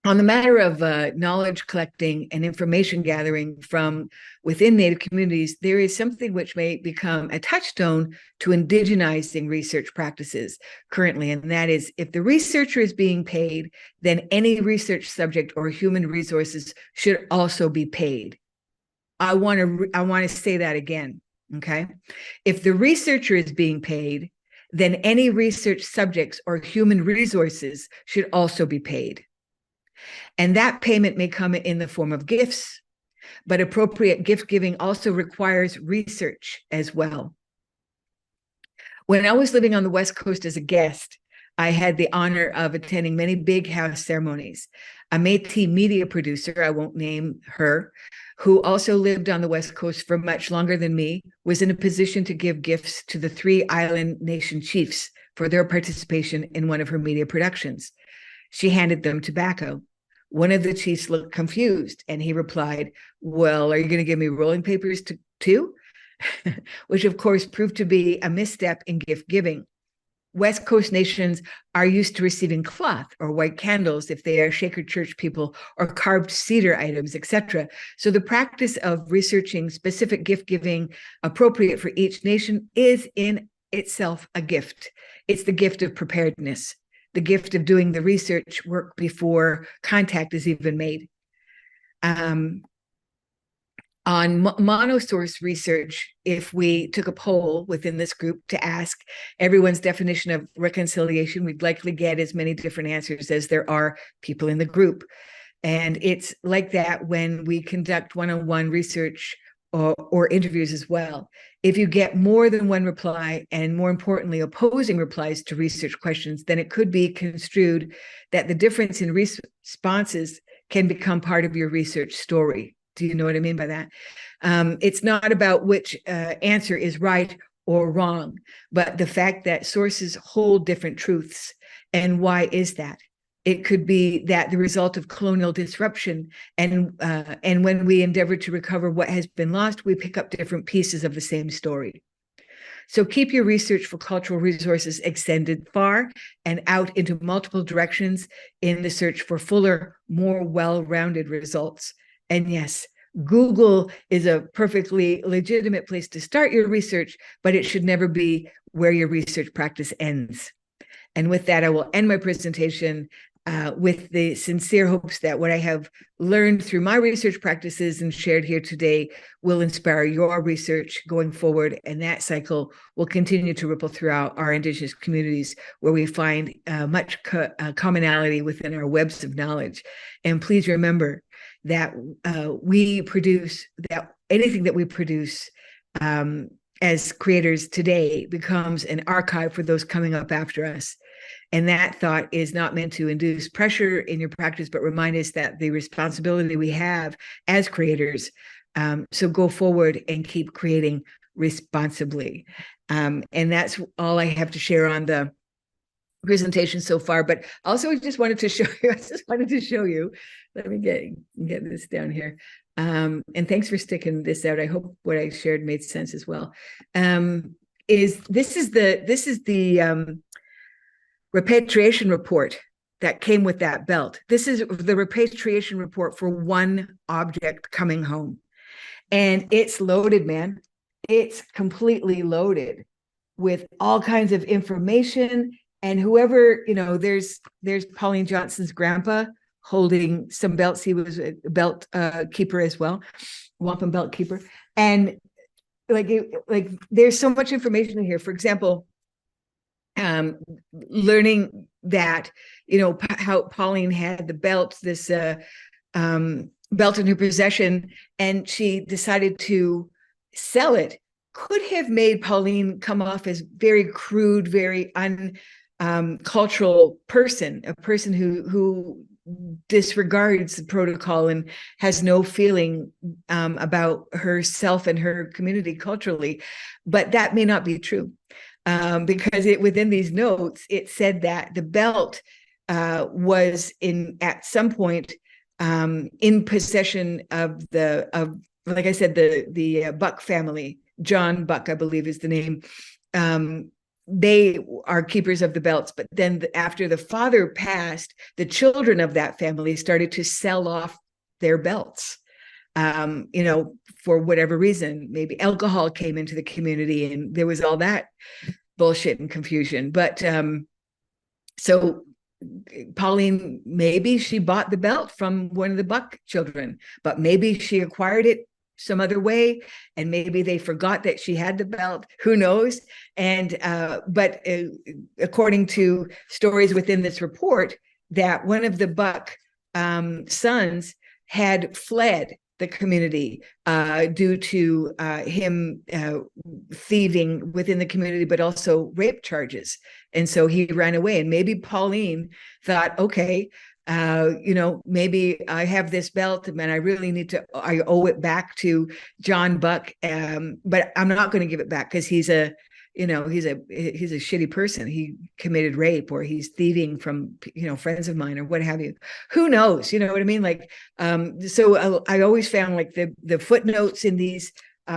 On the matter of knowledge collecting and information gathering from within Native communities, there is something which may become a touchstone to indigenizing research practices currently, and that is, if the researcher is being paid, then any research subject or human resources should also be paid. I want to say that again, okay? If the researcher is being paid, then any research subjects or human resources should also be paid. And that payment may come in the form of gifts, but appropriate gift giving also requires research as well. When I was living on the West Coast as a guest, I had the honor of attending many big house ceremonies. A Métis media producer, I won't name her, who also lived on the West Coast for much longer than me, was in a position to give gifts to the 3 island nation chiefs for their participation in one of her media productions. She handed them tobacco. One of the chiefs looked confused, and he replied, "Well, are you going to give me rolling papers too?" Which, of course, proved to be a misstep in gift giving. West Coast nations are used to receiving cloth or white candles if they are Shaker Church people, or carved cedar items, etc. So the practice of researching specific gift giving appropriate for each nation is in itself a gift. It's the gift of preparedness, the gift of doing the research work before contact is even made. On monosource research, if we took a poll within this group to ask everyone's definition of reconciliation, we'd likely get as many different answers as there are people in the group. And it's like that when we conduct one-on-one research or interviews as well. If you get more than one reply, and more importantly, opposing replies to research questions, then it could be construed that the difference in responses can become part of your research story. Do you know what I mean by that? It's not about which answer is right or wrong, but the fact that sources hold different truths. And why is that? It could be that the result of colonial disruption, and when we endeavor to recover what has been lost, we pick up different pieces of the same story. So keep your research for cultural resources extended far and out into multiple directions in the search for fuller, more well-rounded results. And yes, Google is a perfectly legitimate place to start your research, but it should never be where your research practice ends. And with that, I will end my presentation with the sincere hopes that what I have learned through my research practices and shared here today will inspire your research going forward, and that cycle will continue to ripple throughout our Indigenous communities, where we find much commonality within our webs of knowledge. And please remember that anything that we produce as creators today becomes an archive for those coming up after us. And that thought is not meant to induce pressure in your practice, but remind us that the responsibility we have as creators. So go forward and keep creating responsibly. And that's all I have to share on the presentation so far. But also, I just wanted to show you. Let me get this down here. And thanks for sticking this out. I hope what I shared made sense as well. This is the repatriation report that came with that belt. This is the repatriation report for one object coming home. And it's loaded, man. It's completely loaded with all kinds of information. And whoever, there's Pauline Johnson's grandpa holding some belts. He was a belt keeper as well, wampum belt keeper. And there's so much information in here. For example, learning that, how Pauline had the belt, this belt in her possession, and she decided to sell it, could have made Pauline come off as very crude, very uncultural person, a person who disregards the protocol and has no feeling about herself and her community culturally. But that may not be true, because within these notes, it said that the belt was at some point in possession of like I said, the Buck family. John Buck, I believe, is the name. They are keepers of the belts, but then after the father passed, the children of that family started to sell off their belts, for whatever reason. Maybe alcohol came into the community and there was all that bullshit and confusion. But so Pauline, maybe she bought the belt from one of the Buck children, but maybe she acquired it some other way, and maybe they forgot that she had the belt. Who knows? And but according to stories within this report, that one of the Buck sons had fled the community due to him thieving within the community, but also rape charges. And so he ran away. And maybe Pauline thought, okay, maybe I have this belt and I really I owe it back to John Buck. But I'm not going to give it back because he's a shitty person. He committed rape, or he's thieving from, friends of mine, or what have you. Who knows? You know what I mean? So I always found the footnotes in these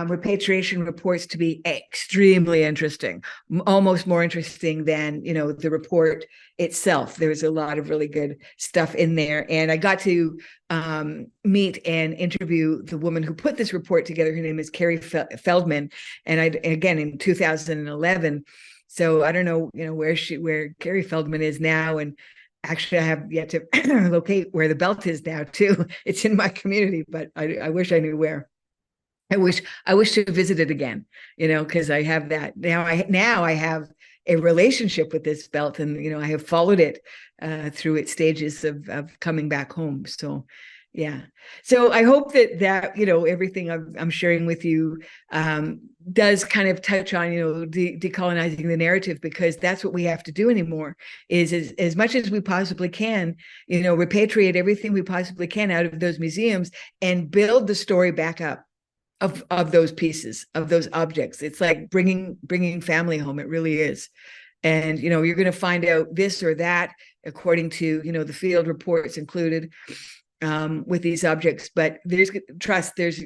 repatriation reports to be extremely interesting, almost more interesting than, the report itself. There's a lot of really good stuff in there. And I got to meet and interview the woman who put this report together. Her name is Carrie Feldman. And again, in 2011. So I don't know, where Carrie Feldman is now. And actually, I have yet to locate where the belt is now too. It's in my community, but I wish I knew where. I wish to visit it again, because I have that now. I have a relationship with this belt, and I have followed it through its stages of coming back home. So, yeah. So I hope that everything I'm sharing with you does kind of touch on decolonizing the narrative, because that's what we have to do anymore. Is as much as we possibly can, repatriate everything we possibly can out of those museums and build the story back up. Of those pieces, of those objects. It's like bringing family home. It really is. And, you're going to find out this or that according to, the field reports included with these objects. But there's trust. There's,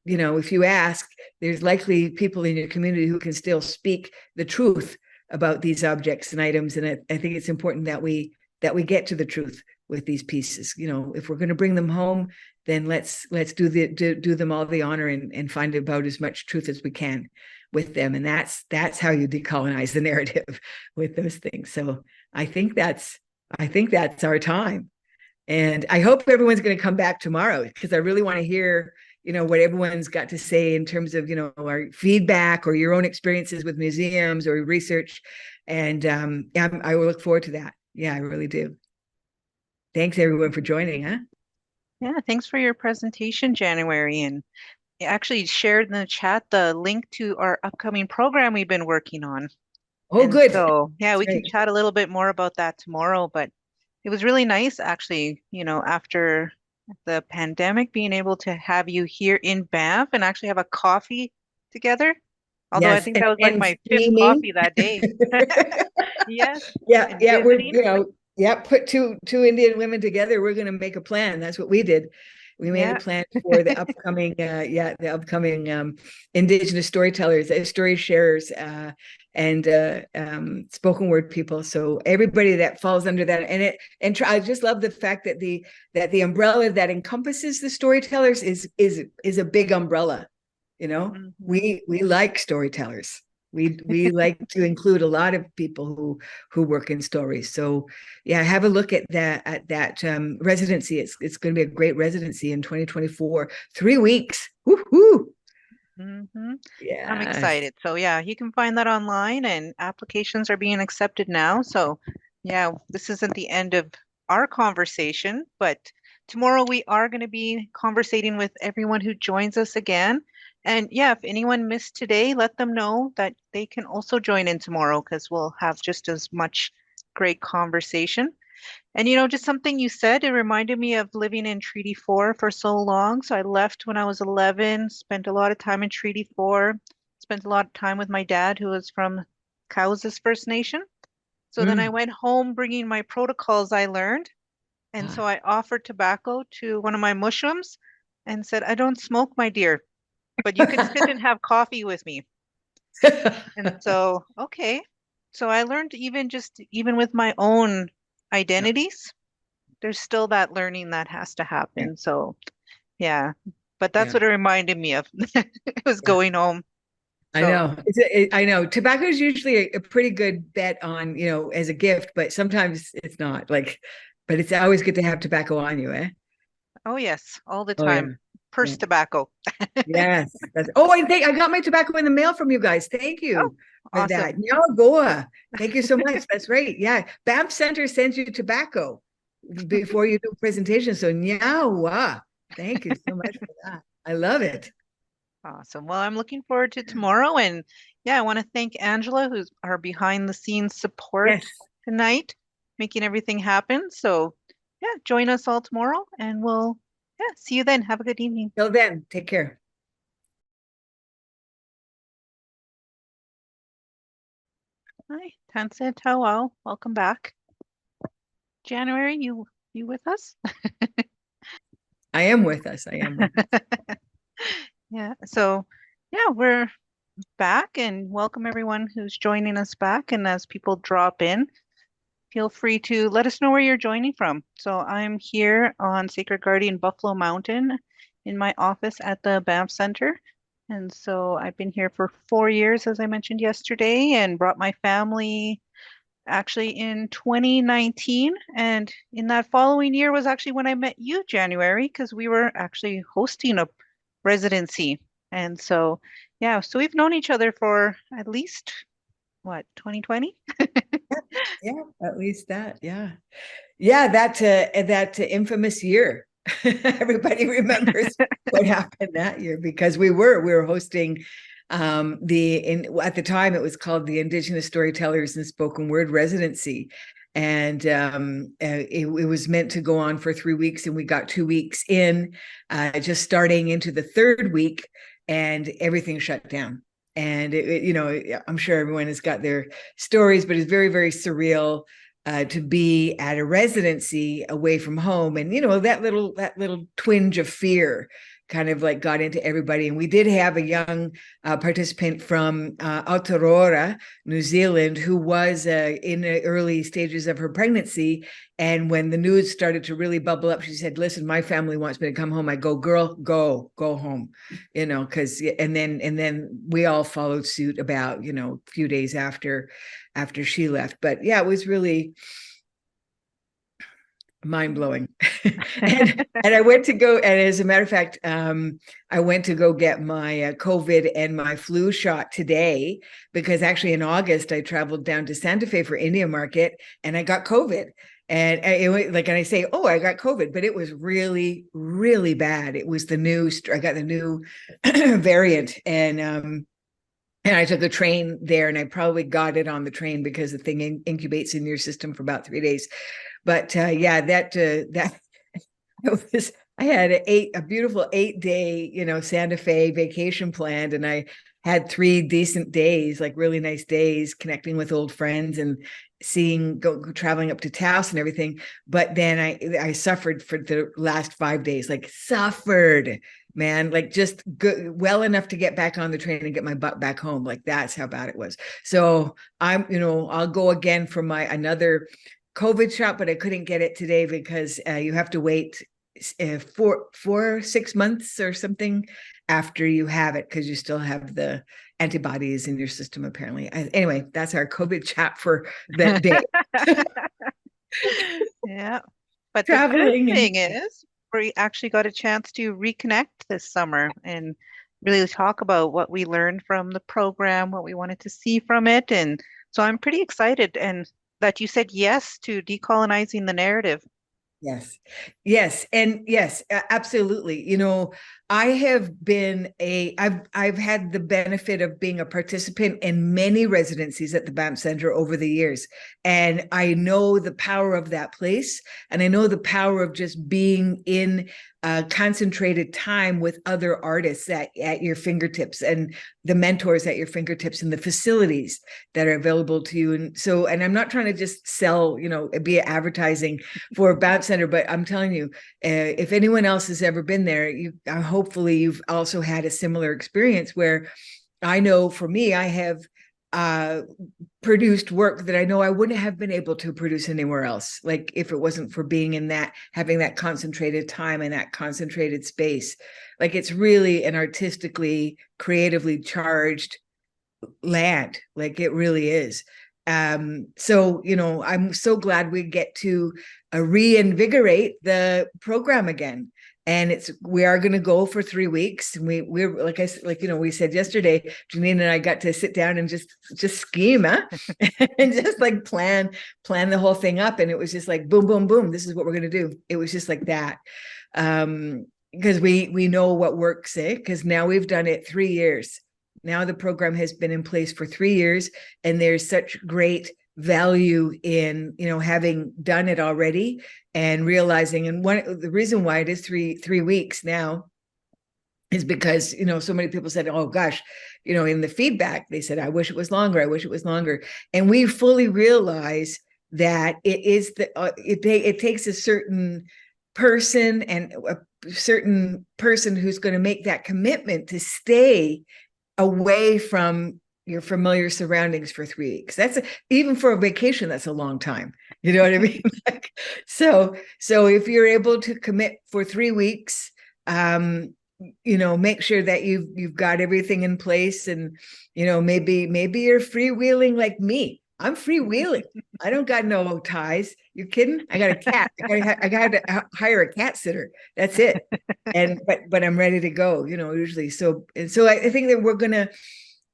if you ask, there's likely people in your community who can still speak the truth about these objects and items. And I think it's important that we get to the truth with these pieces. If we're going to bring them home, then let's do them all the honor and find about as much truth as we can with them. And that's how you decolonize the narrative with those things. So I think that's our time. And I hope everyone's going to come back tomorrow, because I really want to hear, what everyone's got to say in terms of, our feedback or your own experiences with museums or research. And I will look forward to that. Yeah, I really do. Thanks everyone for joining, huh? Yeah, thanks for your presentation, January. And I actually shared in the chat the link to our upcoming program we've been working on. Oh, And good. so, yeah, That's we can right. chat a little bit more about that tomorrow. But it was really nice, actually, after the pandemic, being able to have you here in Banff and actually have a coffee together. Although I Yes, think that was like and my fifth streaming. coffee that day. Yes, Yeah, and yeah, we're, visiting. yeah, put two Indian women together. We're going to make a plan. That's what we did. We made a Yeah, plan for the upcoming, Indigenous storytellers, story sharers, and spoken word people. So everybody that falls under that, I just love the fact that the umbrella that encompasses the storytellers is a big umbrella. hmm We like storytellers. We like to include a lot of people who work in stories. So yeah, have a look at that residency. It's going to be a great residency in 2024. 3 weeks. Woohoo! hmm I'm Yes. excited. So yeah, you can find that online and applications are being accepted now. So yeah, this isn't the end of our conversation, but tomorrow we are going to be conversating with everyone who joins us again. And yeah, if anyone missed today, let them know that they can also join in tomorrow because we'll have just as much great conversation. And just something you said, it reminded me of living in Treaty 4 for so long. So I left when I was 11, spent a lot of time in Treaty 4, spent a lot of time with my dad, who was from Cowes First Nation. So then I Mm. went home bringing my protocols I learned. And so Ah. I offered tobacco to one of my mushrooms and said, I don't smoke, my dear, but you can sit and have coffee with me. And so, okay. So I learned even with my own identities, there's still that learning that has to Yeah, happen. So yeah, but that's yeah, what it reminded me of. It was yeah. going home. I So know. I know. Tobacco is usually a pretty good bet on, as a gift, but sometimes it's not. But it's always good to have tobacco on you, eh? oh yes, all the Oh yeah. time. Yeah. Purse tobacco. Yes. Oh, I got my tobacco in the mail from you guys. Thank Oh, you for that. awesome. Nyao Goa. Thank you so much. That's right. Yeah. Banff Centre sends you tobacco before you do presentation. So Nyao. Thank you so much for that. I love it. Awesome. Well, I'm looking forward to tomorrow. And yeah, I want to thank Angela, who's our behind the scenes support Yes. tonight, making everything happen. So yeah, join us all tomorrow and we'll see you then. Have a good evening. Till then, take care. Hi, Tansit Tawao. Welcome back. January, you with us? I am with us. I am with us. Yeah. So yeah, we're back and welcome everyone who's joining us back. And as people drop in, feel free to let us know where you're joining from. So I'm here on Sacred Guardian Buffalo Mountain in my office at the Banff Centre. And so I've been here for 4 years, as I mentioned yesterday, and brought my family actually in 2019. And in that following year was actually when I met you, January, because we were actually hosting a residency. And so, yeah, so we've known each other for at least, what, 2020? Yeah, at least that. Yeah. Yeah, that infamous year. Everybody remembers what happened that year because we were hosting at the time it was called the Indigenous Storytellers and Spoken Word Residency. And it was meant to go on for 3 weeks, and we got 2 weeks in, just starting into the third week, and everything shut down. And I'm sure everyone has got their stories, but it's very, very surreal to be at a residency away from home, and that little twinge of fear kind of like got into everybody. And we did have a young participant from Aotearoa, New Zealand, who was in the early stages of her pregnancy. And when the news started to really bubble up, she said, "Listen, my family wants me to come home." I go, "Girl, go home," because and then we all followed suit about a few days after she left. But yeah, it was really mind-blowing. and I went to go, and as a matter of fact, I went to go get my COVID and my flu shot today, because actually in August I traveled down to Santa Fe for India Market and I got COVID. And I say, oh, I got COVID, but it was really, really bad. It was I got the new variant, and And I took a train there, and I probably got it on the train because the thing incubates in your system for about 3 days. But yeah, that I had a beautiful 8-day, Santa Fe vacation planned, and I had 3 decent days, like really nice days, connecting with old friends and traveling up to Taos and everything. But then I suffered for the last 5 days, like suffered, man, like just well enough to get back on the train and get my butt back home. Like that's how bad it was. So I'll go again for another COVID shot, but I couldn't get it today because you have to wait 6 months or something after you have it, because you still have the antibodies in your system, apparently. Anyway, that's our COVID chat for that day. Yeah. But Traveling the good thing is we actually got a chance to reconnect this summer and really talk about what we learned from the program, what we wanted to see from it. And so I'm pretty excited, and that you said yes to decolonizing the narrative. Yes. Yes. And yes, absolutely. I've had the benefit of being a participant in many residencies at the Banff Centre over the years. And I know the power of that place. And I know the power of just being in concentrated time with other artists at your fingertips, and the mentors at your fingertips, and the facilities that are available to you. And I'm not trying to just sell, be advertising for Banff Centre, but I'm telling you, if anyone else has ever been there, hopefully you've also had a similar experience, where I know for me, I have produced work that I know I wouldn't have been able to produce anywhere else, like if it wasn't for being in that, having that concentrated time and that concentrated space. Like it's really an artistically, creatively charged land, like it really is. So I'm so glad we get to reinvigorate the program again. And we are going to go for 3 weeks. And we're we said yesterday, Janine and I got to sit down and just scheme, and just like plan the whole thing up. And it was just like, boom, boom, boom. This is what we're going to do. It was just like that. Because we know what works, because now we've done it 3 years. Now the program has been in place for 3 years, and there's such great value in having done it already and realizing. And the reason why it is three weeks now is because so many people said, oh gosh, in the feedback they said, I wish it was longer. And we fully realize that it takes a certain person, and a certain person who's going to make that commitment to stay away from your familiar surroundings for 3 weeks. Even for a vacation, that's a long time. You know what I mean? So if you're able to commit for 3 weeks, make sure that you've got everything in place, and maybe you're freewheeling like me. I'm freewheeling. I don't got no ties. You kidding? I got a cat. I got to hire a cat sitter. That's it. But I'm ready to go. Usually. So I think that we're gonna,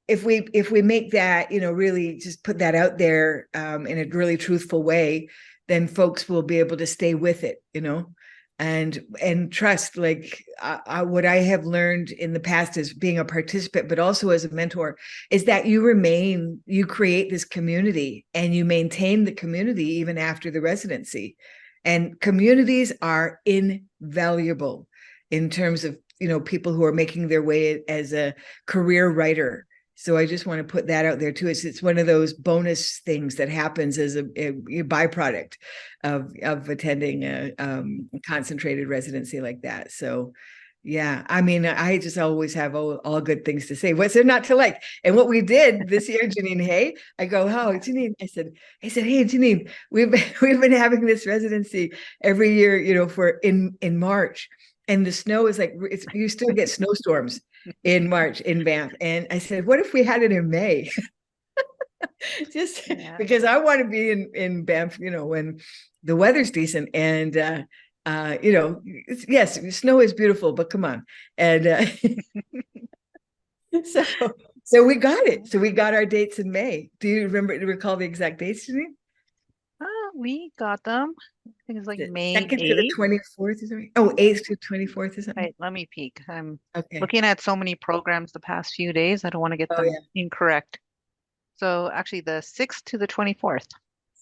if we make that, really just put that out there in a really truthful way, then folks will be able to stay with it. And trust. Like what I have learned in the past as being a participant, but also as a mentor, is that you create this community, and you maintain the community even after the residency. And communities are invaluable in terms of people who are making their way as a career writer. So I just want to put that out there too. It's one of those bonus things that happens as a byproduct of attending a concentrated residency like that. So yeah, I mean, I just always have all good things to say. What's there not to like? And what we did this year, Janine, hey, I go, oh, Janine, I said, hey, Janine, we've been having this residency every year, for in March. And the snow is like, you still get snowstorms in March in Banff. And I said, what if we had it in May? Because I want to be in Banff, when the weather's decent. And, yes, snow is beautiful, but come on. And so we got it. So we got our dates in May. Do you recall the exact dates, Janine? we got them. I think it's like The May 2nd to the 8th. 24th, is that right? Oh, 8th to 24th, is that right? Right, let me peek. I'm Okay. looking at so many programs the past few days. I don't want to get Oh, them yeah. incorrect. So actually the 6th to the 24th.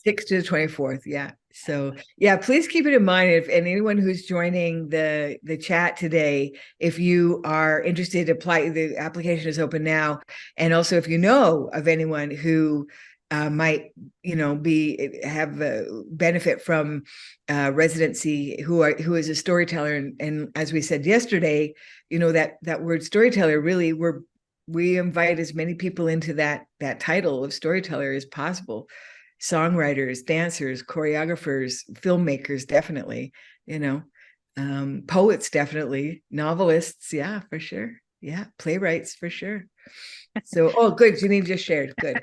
6th to the 24th, yeah. So yeah, please keep it in mind if and anyone who's joining the chat today, if you are interested, apply. The application is open now, and also if you know of anyone who might have benefit from residency, who is a storyteller, and as we said yesterday, that word storyteller really we invite as many people into that title of storyteller as possible. Songwriters, dancers, choreographers, filmmakers, definitely, poets, definitely, novelists, yeah, for sure. Yeah, playwrights, for sure. So, oh, good. Janine just shared. Good.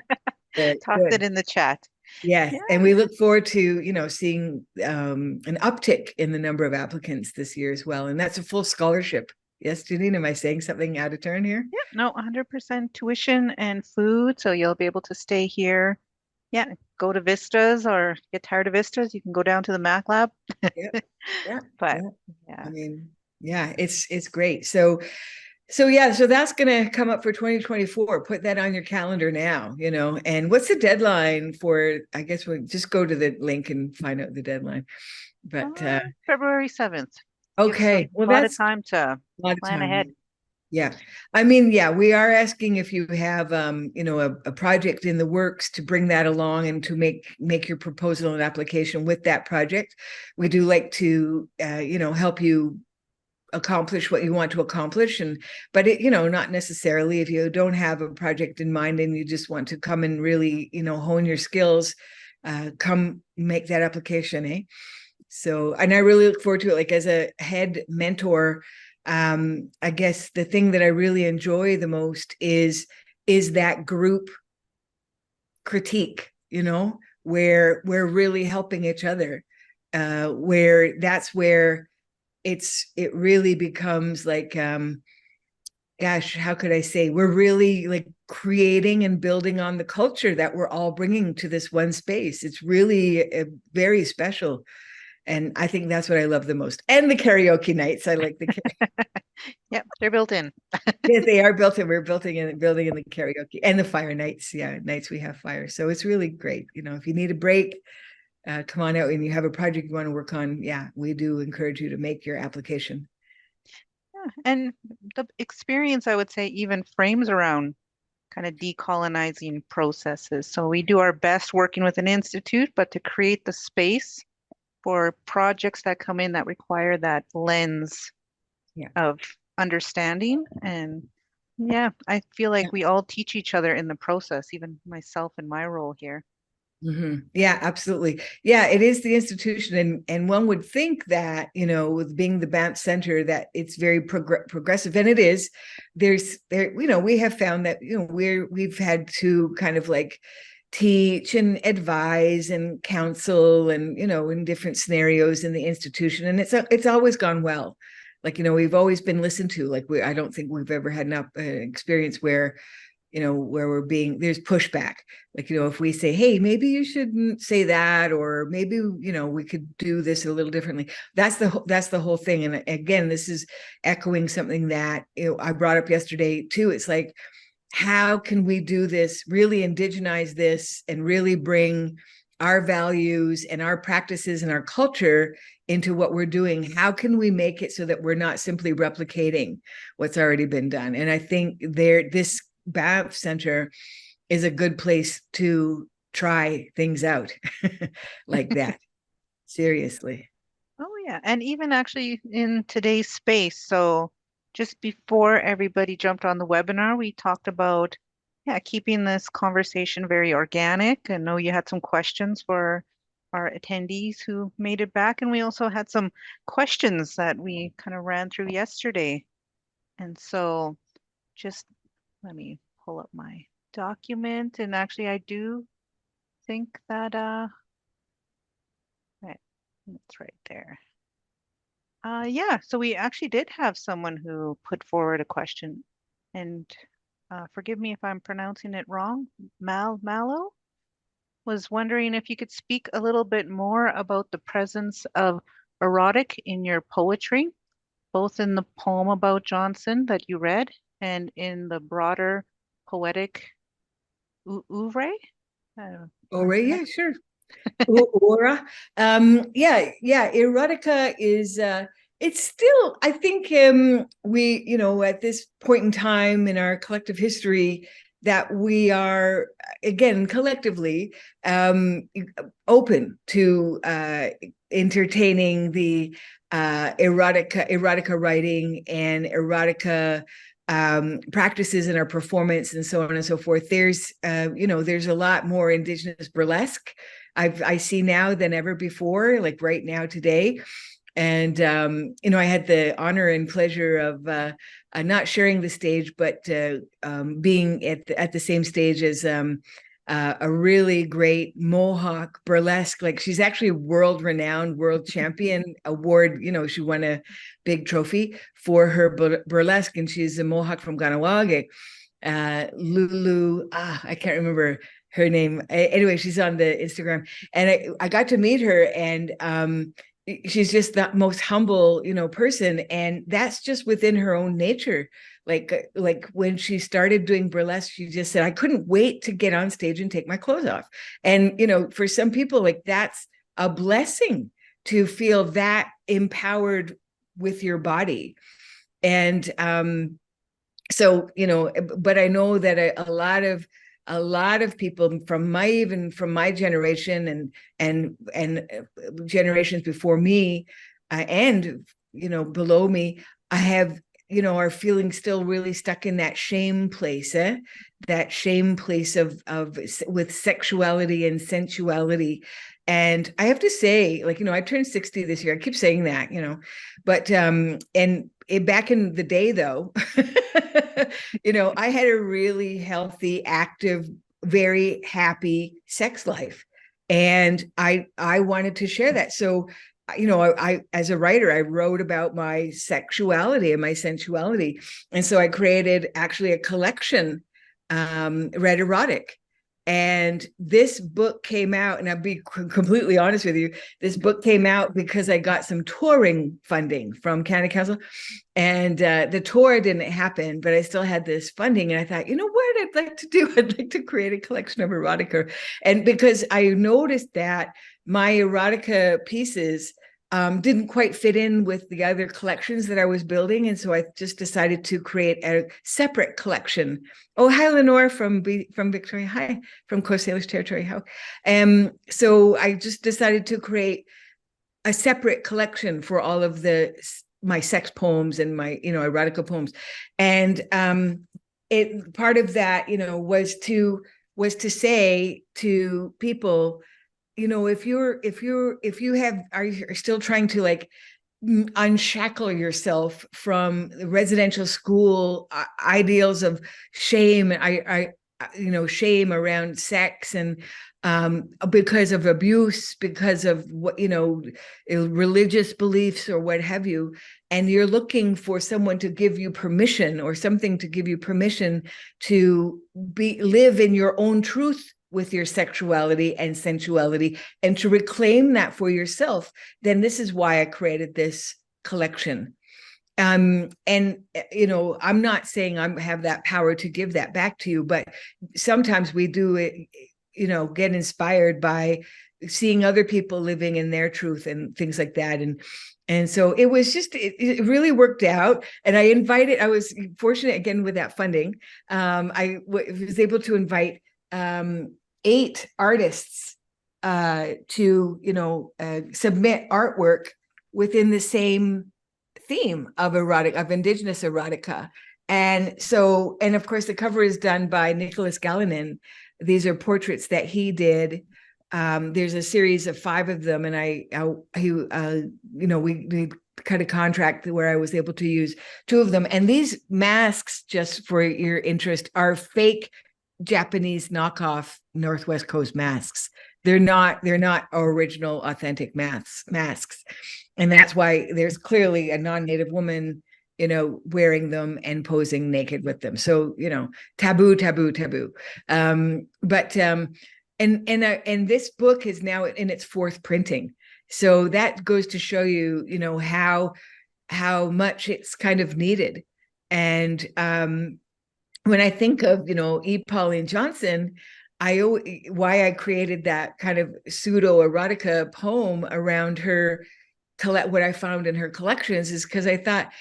Tossed it in the chat. Yes. Yeah. And we look forward to, seeing an uptick in the number of applicants this year as well. And that's a full scholarship. Yes, Janine, am I saying something out of turn here? Yeah, no, 100% tuition and food. So you'll be able to stay here. Yeah, go to Vistas or get tired of Vistas. You can go down to the Mac Lab. Yeah. Yeah. But Yeah. yeah. I mean, yeah, it's great. So that's going to come up for 2024. Put that on your calendar now, and what's the deadline for, I guess we'll just go to the link and find out the deadline. But February 7th. okay, well, a lot of that's time to a lot of plan time. ahead. Yeah. I mean, yeah, we are asking if you have, a project in the works to bring that along and to make your proposal and application with that project. We do like to, help you accomplish what you want to accomplish, but not necessarily if you don't have a project in mind and you just want to come and really, hone your skills, come make that application, So, and I really look forward to it. Like, as a head mentor, I guess the thing that I really enjoy the most is that group critique, where we're really helping each other, where that's where it really becomes like, gosh, how could I say, we're really like creating and building on the culture that we're all bringing to this one space. It's really very special. And I think that's what I love the most. And the karaoke nights. I like the Yep, they're built in. Yes, they are built in. We're building in the karaoke and the fire nights. Yeah, nights we have fire. So it's really great. If you need a break, come on out, and you have a project you want to work on. Yeah, we do encourage you to make your application. Yeah, and the experience, I would say, even frames around kind of decolonizing processes. So we do our best working with an institute, but to create the space for projects that come in that require that lens of understanding. And yeah, I feel like we all teach each other in the process, even myself in my role here. Mm-hmm. Yeah, absolutely. Yeah, it is the institution, and one would think that, with being the Banff Centre, that it's very progressive, and it is. We have found that we've had to kind of like teach and advise and counsel, and in different scenarios in the institution, and it's always gone well. Like, we've always been listened to. Like, I don't think we've ever had an experience where there's pushback. Like, if we say, hey, maybe you shouldn't say that, or maybe, we could do this a little differently. That's the whole thing. And again, this is echoing something that I brought up yesterday too. It's like, how can we do this, really indigenize this, and really bring our values and our practices and our culture into what we're doing? How can we make it so that we're not simply replicating what's already been done? And I think this Banff Centre is a good place to try things out like that. Seriously. Oh yeah, and even actually in today's space. So just before everybody jumped on the webinar, we talked about keeping this conversation very organic. I know you had some questions for our attendees who made it back, and we also had some questions that we kind of ran through yesterday. And so just let me pull up my document, and actually I do think that right, it's right there. Yeah, so we actually did have someone who put forward a question, and forgive me if I'm pronouncing it wrong. Malo? was wondering if you could speak a little bit more about the presence of erotic in your poetry, both in the poem about Johnson that you read and in the broader poetic oeuvre. Oh, right, yeah, sure. Aura. Yeah, erotica is it's still, I think, we, at this point in time in our collective history, that we are, again, collectively open to entertaining the erotica writing and erotica practices in our performance and so on and so forth. There's there's a lot more Indigenous burlesque I see now than ever before, like right now today. And I had the honor and pleasure of not sharing the stage, but being at the same stage as a really great Mohawk burlesque. Like, she's actually a world-renowned world champion award. She won a big trophy for her burlesque, and she's a Mohawk from Ganawage. Lulu, I can't remember her name. Anyway, she's on the Instagram, and I got to meet her, and she's just the most humble, person, and that's just within her own nature. Like when she started doing burlesque, she just said, I couldn't wait to get on stage and take my clothes off. And for some people, like, that's a blessing to feel that empowered with your body. And so, but I know that a lot of people from my generation and generations before me and below me, I have are feeling still really stuck in that shame place, that shame place of with sexuality and sensuality. And I have to say, like, I turned 60 this year. I keep saying that, but back in the day, though, I had a really healthy, active, very happy sex life. And I wanted to share that. So, I as a writer, I wrote about my sexuality and my sensuality. And so I created actually a collection, Red Erotic. And this book came out, and I'll be completely honest with you, this book came out because I got some touring funding from Canada Council, and the tour didn't happen, but I still had this funding. And I thought, what I'd like to do? I'd like to create a collection of erotica. And because I noticed that my erotica pieces didn't quite fit in with the other collections that I was building. And so I just decided to create a separate collection. Oh, hi, Lenore from Victoria. Hi, from Coast Salish Territory. How? So I just decided to create a separate collection for all of my sex poems and my, erotica poems. And part of that, was to say to people, if you are still trying to, like, unshackle yourself from the residential school ideals of shame, shame around sex, and because of abuse, because of what, religious beliefs or what have you, and you're looking for someone to give you permission or something to give you permission to live in your own truth with your sexuality and sensuality, and to reclaim that for yourself, then this is why I created this collection. And I'm not saying I have that power to give that back to you, but sometimes we do it, get inspired by seeing other people living in their truth and things like that. And so it was just, it really worked out. And I was fortunate, again, with that funding. I was able to invite 8 artists to submit artwork within the same theme of Indigenous erotica. And so, and of course, the cover is done by Nicholas Gallinen. These are portraits that he did. There's a series of 5 of them, and we cut a contract where I was able to use 2 of them. And these masks, just for your interest, are fake Japanese knockoff Northwest Coast masks. They're not original, authentic masks. And that's why there's clearly a non-Native woman, wearing them and posing naked with them. So, taboo. And this book is now in its fourth printing. So that goes to show you, how much it's kind of needed. And when I think of, E. Pauline Johnson, why I created that kind of pseudo erotica poem around her, what I found in her collections, is because I thought,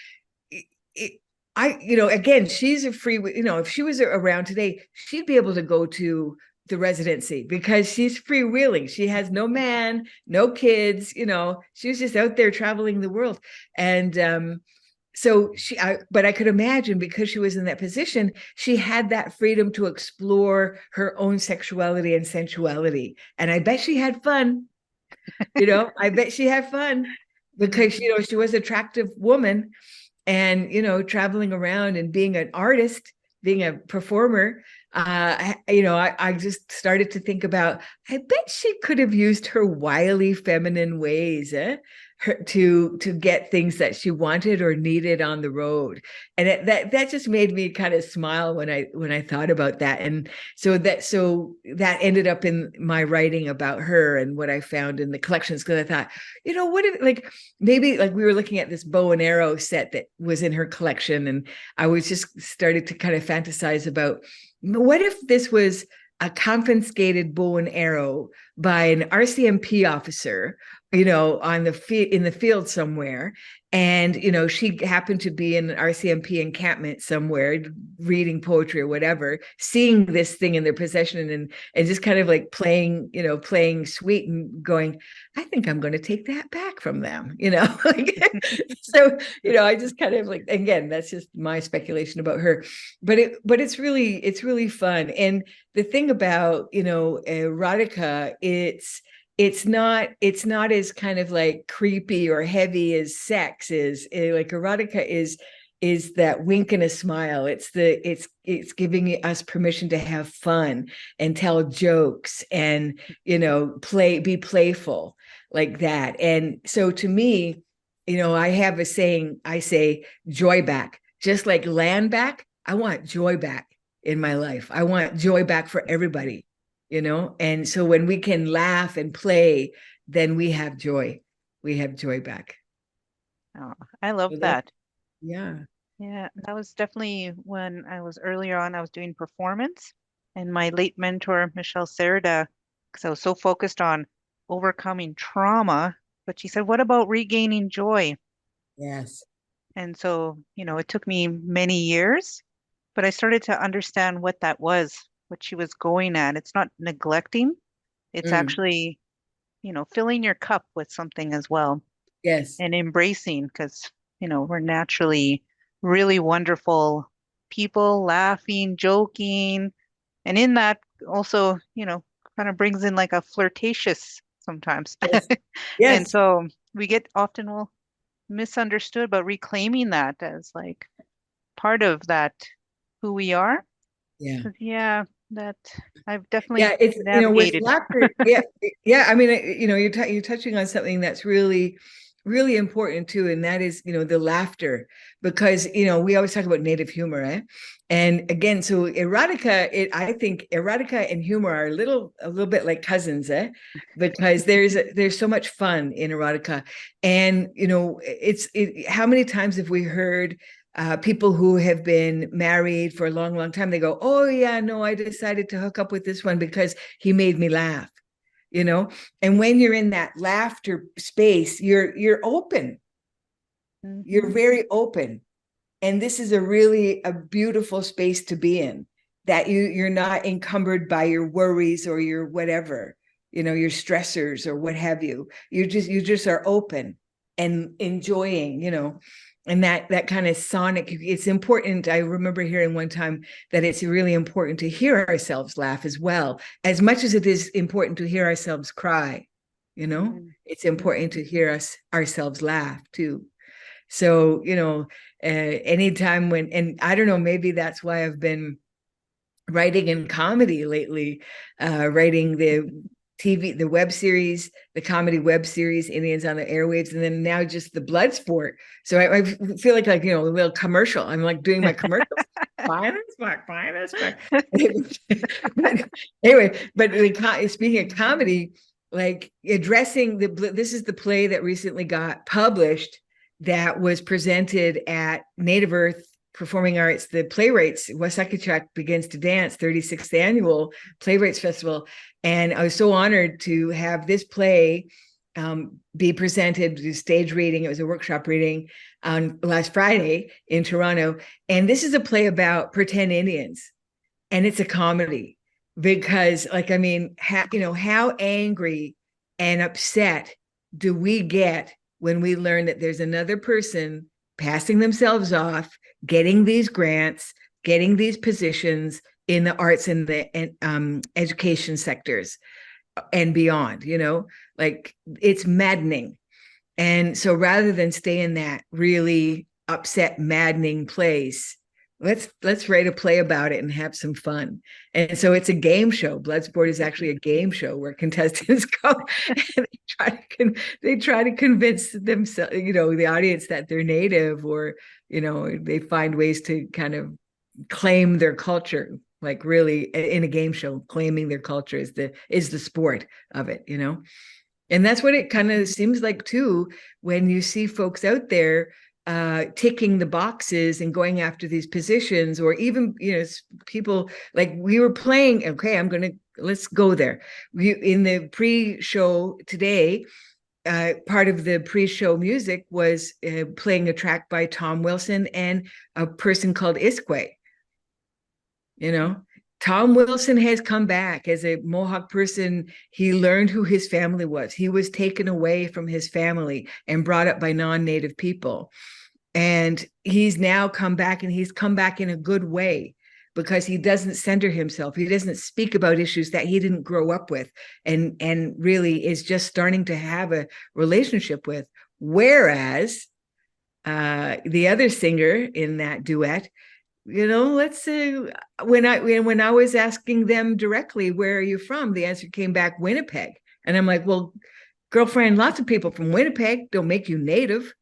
again, she's a free, if she was around today, she'd be able to go to the residency because she's freewheeling. She has no man, no kids, she was just out there traveling the world. And so but I could imagine, because she was in that position, she had that freedom to explore her own sexuality and sensuality. And I bet she had fun, I bet she had fun because, she was an attractive woman. And, traveling around and being an artist, being a performer, I just started to think about, I bet she could have used her wily feminine ways to get things that she wanted or needed on the road. And that just made me kind of smile when I thought about that. And so that ended up in my writing about her and what I found in the collections, because I thought, what if, maybe we were looking at this bow and arrow set that was in her collection, and I was just started to kind of fantasize about, what if this was a confiscated bow and arrow by an RCMP officer, in the field somewhere. And, she happened to be in an RCMP encampment somewhere, reading poetry or whatever, seeing this thing in their possession and just kind of playing sweet and going, I think I'm going to take that back from them, So, I just kind of again, that's just my speculation about her, but it's really fun. And the thing about, erotica, it's not as kind of creepy or heavy as sex is. Erotica is that wink and a smile. It's giving us permission to have fun and tell jokes and, be playful like that. And so to me, I have a saying, I say joy back, just like land back. I want joy back in my life. I want joy back for everybody. And so when we can laugh and play, then we have joy. We have joy back. Oh, I love So that. Yeah. Yeah, that was definitely when I was earlier on, I was doing performance, and my late mentor, Michelle Serda, because I was so focused on overcoming trauma, but she said, what about regaining joy? Yes. And so, it took me many years, but I started to understand what that was, what she was going at. It's not neglecting, it's actually, filling your cup with something as well. Yes. And embracing, because, we're naturally really wonderful people, laughing, joking. And in that also, kind of brings in a flirtatious sometimes. Yes. And Yes. so we get often misunderstood, but reclaiming that as part of that who we are. Yeah. 'Cause, yeah, that I've definitely Yeah, it's with navigated. laughter. Yeah. I mean, you're touching on something that's really, really important too, and that is the laughter, because we always talk about native humor, and again, so erotica, I think erotica and humor are a little bit like cousins, because there's so much fun in erotica, and how many times have we heard people who have been married for a long, long time, they go, oh yeah, no, I decided to hook up with this one because he made me laugh, and when you're in that laughter space, you're open. You're very open. And this is a beautiful space to be in, that you're not encumbered by your worries or your whatever, your stressors or what have you. You just are open and enjoying, and that kind of sonic. It's important. I remember hearing one time that it's really important to hear ourselves laugh as well, as much as it is important to hear ourselves cry. It's important to hear ourselves laugh too. So anytime and I don't know, maybe that's why I've been writing in comedy lately, writing the TV, the web series, the comedy web series, Indians on the Airwaves, and then now just the blood sport. So I feel like, a little commercial. I'm like doing my commercials. Fine as fuck. Anyway, but speaking of comedy, like addressing this is the play that recently got published that was presented at Native Earth Performing Arts, the Playwrights, Wasakachak Begins to Dance, 36th Annual Playwrights Festival. And I was so honored to have this play be presented to stage reading. It was a workshop reading on last Friday in Toronto. And this is a play about pretend Indians. And it's a comedy because, how angry and upset do we get when we learn that there's another person passing themselves off, getting these grants, getting these positions in the arts and the education sectors and beyond, like it's maddening. And so rather than stay in that really upset, maddening place, let's write a play about it and have some fun. And so it's a game show. Bloodsport is actually a game show where contestants go and they try to convince themselves, the audience that they're Native, or they find ways to kind of claim their culture, like really in a game show, claiming their culture is the sport of it, And that's what it kind of seems like too, when you see folks out there ticking the boxes and going after these positions, or even, people like we were playing. Okay, let's go there. In the pre-show today, part of the pre-show music was playing a track by Tom Wilson and a person called Iskway. Tom Wilson has come back as a Mohawk person. He learned who his family was. He was taken away from his family and brought up by non-Native people. And he's now come back, and he's come back in a good way because he doesn't center himself. He doesn't speak about issues that he didn't grow up with and really is just starting to have a relationship with. Whereas the other singer in that duet, let's say when I was asking them directly, where are you from? The answer came back, Winnipeg. And I'm like, well, girlfriend, lots of people from Winnipeg don't make you Native,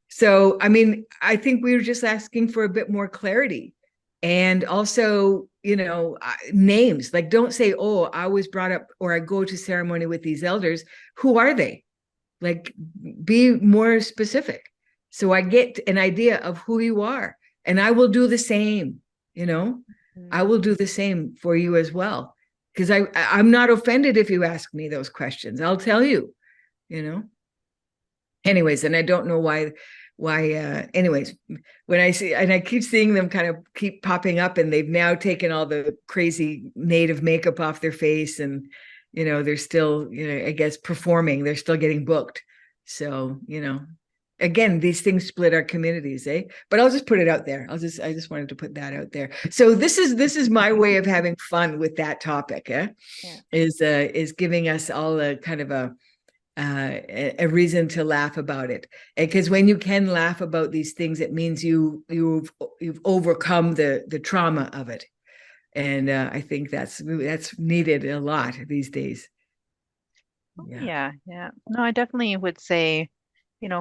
So, I think we were just asking for a bit more clarity. And also, names, like don't say, oh, I was brought up or I go to ceremony with these elders. Who are they? Like, be more specific. So I get an idea of who you are. And I will do the same, I will do the same for you as well. Because I'm not offended if you ask me those questions. I'll tell you, Anyways, and I don't know why, anyways, when I see, and I keep seeing them kind of keep popping up, and they've now taken all the crazy Native makeup off their face, and, they're still, I guess performing, they're still getting booked. So, again, these things split our communities, eh? But I'll just put it out there. I just wanted to put that out there. So this is my way of having fun with that topic, eh? Yeah. Is giving us all a kind of a reason to laugh about it. Because when you can laugh about these things, it means you've overcome the trauma of it. And I think that's needed a lot these days. Yeah. No, I definitely would say,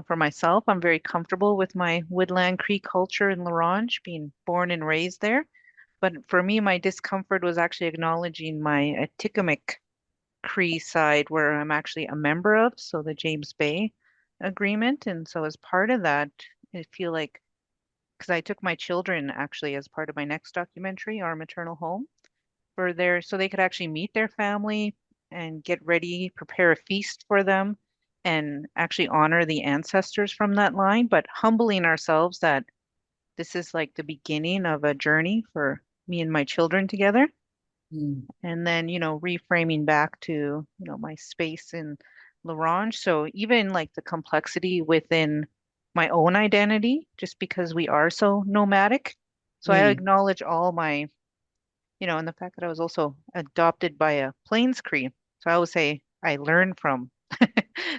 for myself, I'm very comfortable with my Woodland Cree culture in La Ronge, being born and raised there. But for me, my discomfort was actually acknowledging my Atikamekw Cree side, where I'm actually a member of, so the James Bay Agreement. And so as part of that, I feel like, because I took my children actually as part of my next documentary, Our Maternal Home, so they could actually meet their family and get ready, prepare a feast for them, and actually honor the ancestors from that line, but humbling ourselves that this is like the beginning of a journey for me and my children together. And then, reframing back to, my space in La Ronge. So even like the complexity within my own identity, just because we are so nomadic. So I acknowledge all my, and the fact that I was also adopted by a Plains Cree. So I always say I learn from.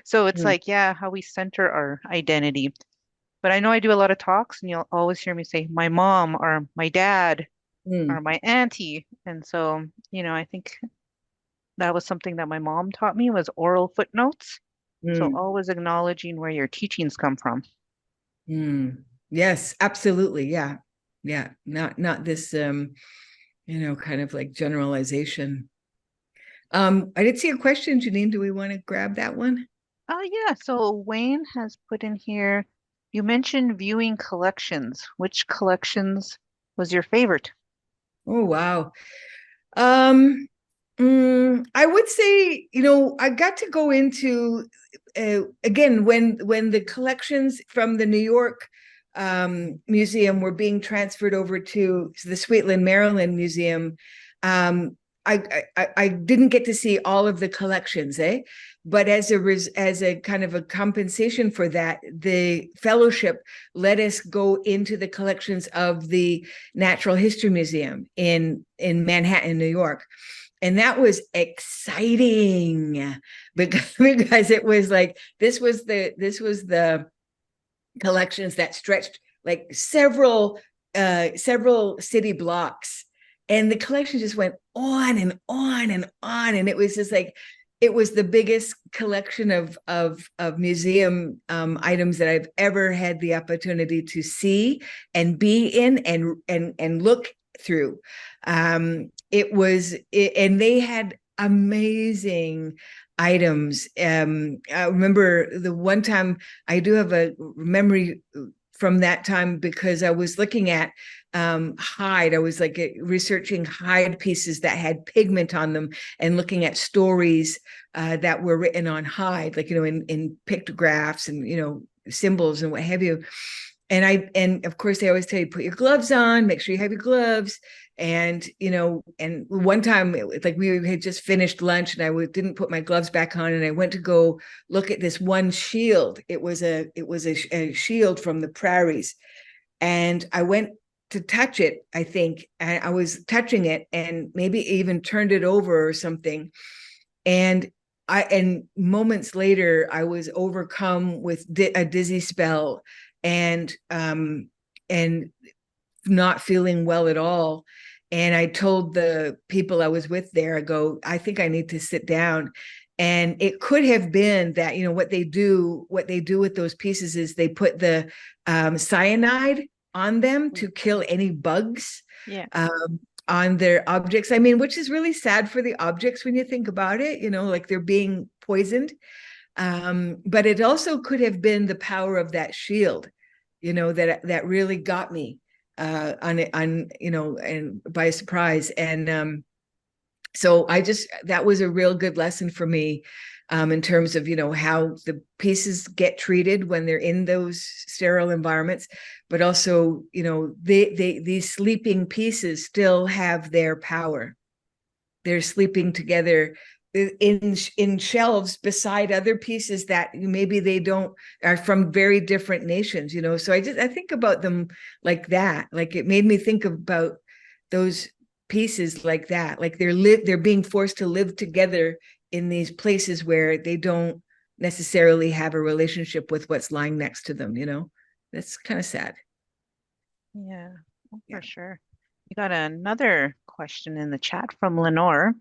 So it's like, yeah, how we center our identity. But I know I do a lot of talks, and you'll always hear me say my mom or my dad or my auntie. And so, I think that was something that my mom taught me was oral footnotes. So Mm, always acknowledging where your teachings come from. mm. Yes, absolutely. Yeah. Yeah. Not this kind of like generalization. I did see a question, Janine. Do we want to grab that one? Yeah, so Wayne has put in here, you mentioned viewing collections. Which collections was your favorite? Oh, wow. Um, I would say, I got to go into again when the collections from the New York museum were being transferred over to the Sweetland, Maryland Museum. Um, I didn't get to see all of the collections, but as a kind of a compensation for that, the fellowship let us go into the collections of the Natural History Museum in Manhattan, New York. And that was exciting because it was like this was the collections that stretched like several city blocks, and the collection just went on and on and on, and it was just like it was the biggest collection of museum items that I've ever had the opportunity to see and be in and look through. And they had amazing items. I remember the one time, I do have a memory from that time because I was looking at hide. I was like researching hide pieces that had pigment on them and looking at stories that were written on hide, like, in pictographs and, symbols and what have you. And of course they always tell you, put your gloves on, make sure you have your gloves. And, and one time like we had just finished lunch and I didn't put my gloves back on, and I went to go look at this one shield. It was a shield from the prairies. And I went to touch it, I think, and I was touching it and maybe even turned it over or something. And moments later, I was overcome with a dizzy spell and not feeling well at all. And I told the people I was with there, I think I need to sit down. And it could have been that, what they do with those pieces is they put the cyanide on them to kill any bugs. Yeah. On their objects. I mean, which is really sad for the objects when you think about it, like they're being poisoned. But it also could have been the power of that shield, that really got me and by surprise. And so that was a real good lesson for me in terms of, how the pieces get treated when they're in those sterile environments, but also, these sleeping pieces still have their power. They're sleeping together in shelves beside other pieces that maybe they don't are from very different nations, so I think about them like that. Like it made me think about those pieces like that, like they're being forced to live together in these places where they don't necessarily have a relationship with what's lying next to them. That's kind of sad. Yeah, for Yeah. sure. We got another question in the chat from Lenore.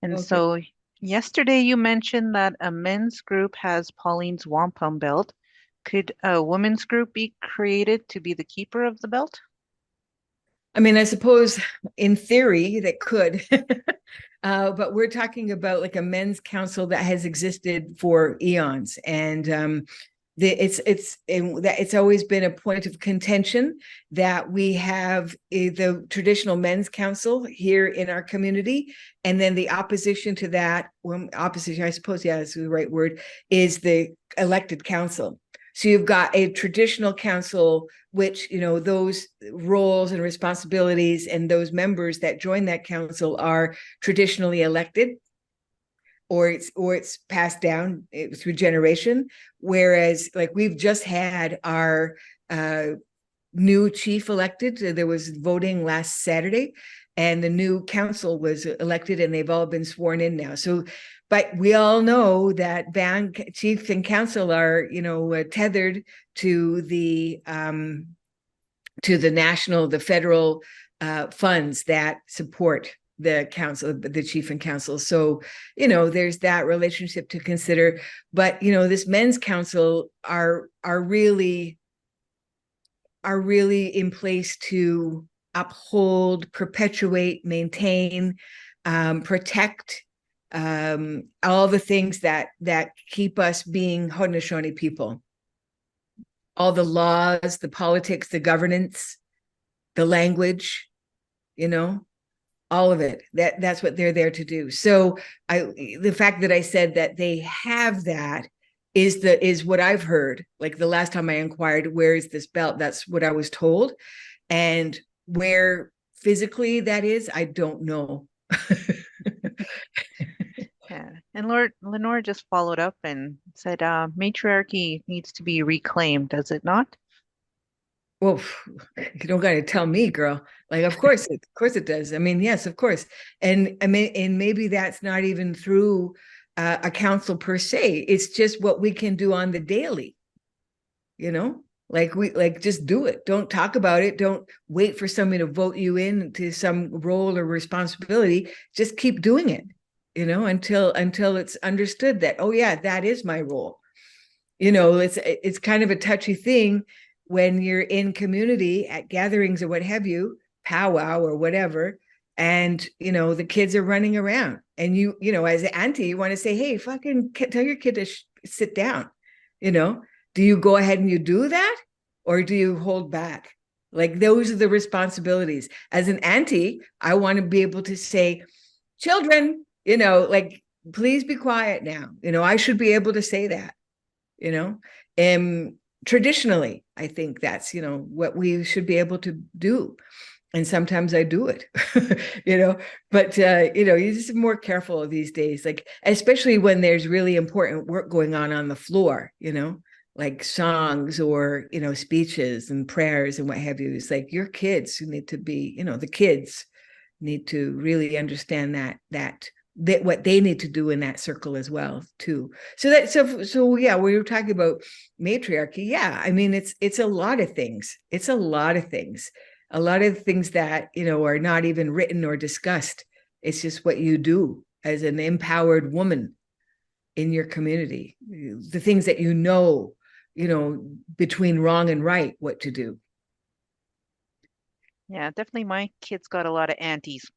And Okay. so yesterday you mentioned that a men's group has Pauline's wampum belt. Could a women's group be created to be the keeper of the belt? I mean, I suppose in theory that could, but we're talking about like a men's council that has existed for eons, and it's always been a point of contention that we have the traditional men's council here in our community, and then the opposition to that, opposition, I suppose, yeah, that's the right word, is the elected council. So you've got a traditional council, which, those roles and responsibilities and those members that join that council are traditionally elected, or it's passed down through generation. Whereas like we've just had our new chief elected. There was voting last Saturday, and the new council was elected, and they've all been sworn in now. So, but we all know that Banff chief and council are, tethered to the federal funds that support the council, the chief and council. So, you know, there's that relationship to consider. But, you know, this men's council are really in place to uphold, perpetuate, maintain, protect all the things that keep us being Haudenosaunee people. All the laws, the politics, the governance, the language, you know, all of it. That's what they're there to do. So the fact that I said that they have that is what I've heard. Like the last time I inquired, where is this belt? That's what I was told. And where physically that is, I don't know. Yeah. And Lenore just followed up and said, matriarchy needs to be reclaimed, does it not? Well, you don't got to tell me, girl. Like, of course it does. I mean, yes, of course. And I mean, and maybe that's not even through a council per se. It's just what we can do on the daily, you know? Like just do it. Don't talk about it. Don't wait for somebody to vote you in to some role or responsibility. Just keep doing it, you know, until it's understood that, oh yeah, that is my role. You know, it's kind of a touchy thing when you're in community at gatherings or what have you, powwow or whatever, and you know the kids are running around, and you know, as an auntie, you want to say, hey, fucking tell your kid to sit down, you know. Do you go ahead and you do that, or do you hold back? Like, those are the responsibilities. As an auntie, I want to be able to say, children, you know, like, please be quiet now. You know, I should be able to say that, you know. Traditionally, I think that's, you know, what we should be able to do. And sometimes I do it, you know, but, you know, you're just more careful these days, like, especially when there's really important work going on the floor, you know, like songs or, you know, speeches and prayers and what have you. It's like your kids who need to be, you know, the kids need to really understand that what they need to do in that circle as well too. So yeah, we were talking about matriarchy. Yeah, I mean, it's a lot of things. It's a lot of things that, you know, are not even written or discussed. It's just what you do as an empowered woman in your community, the things that you know, between wrong and right, what to do. Yeah, definitely my kids got a lot of aunties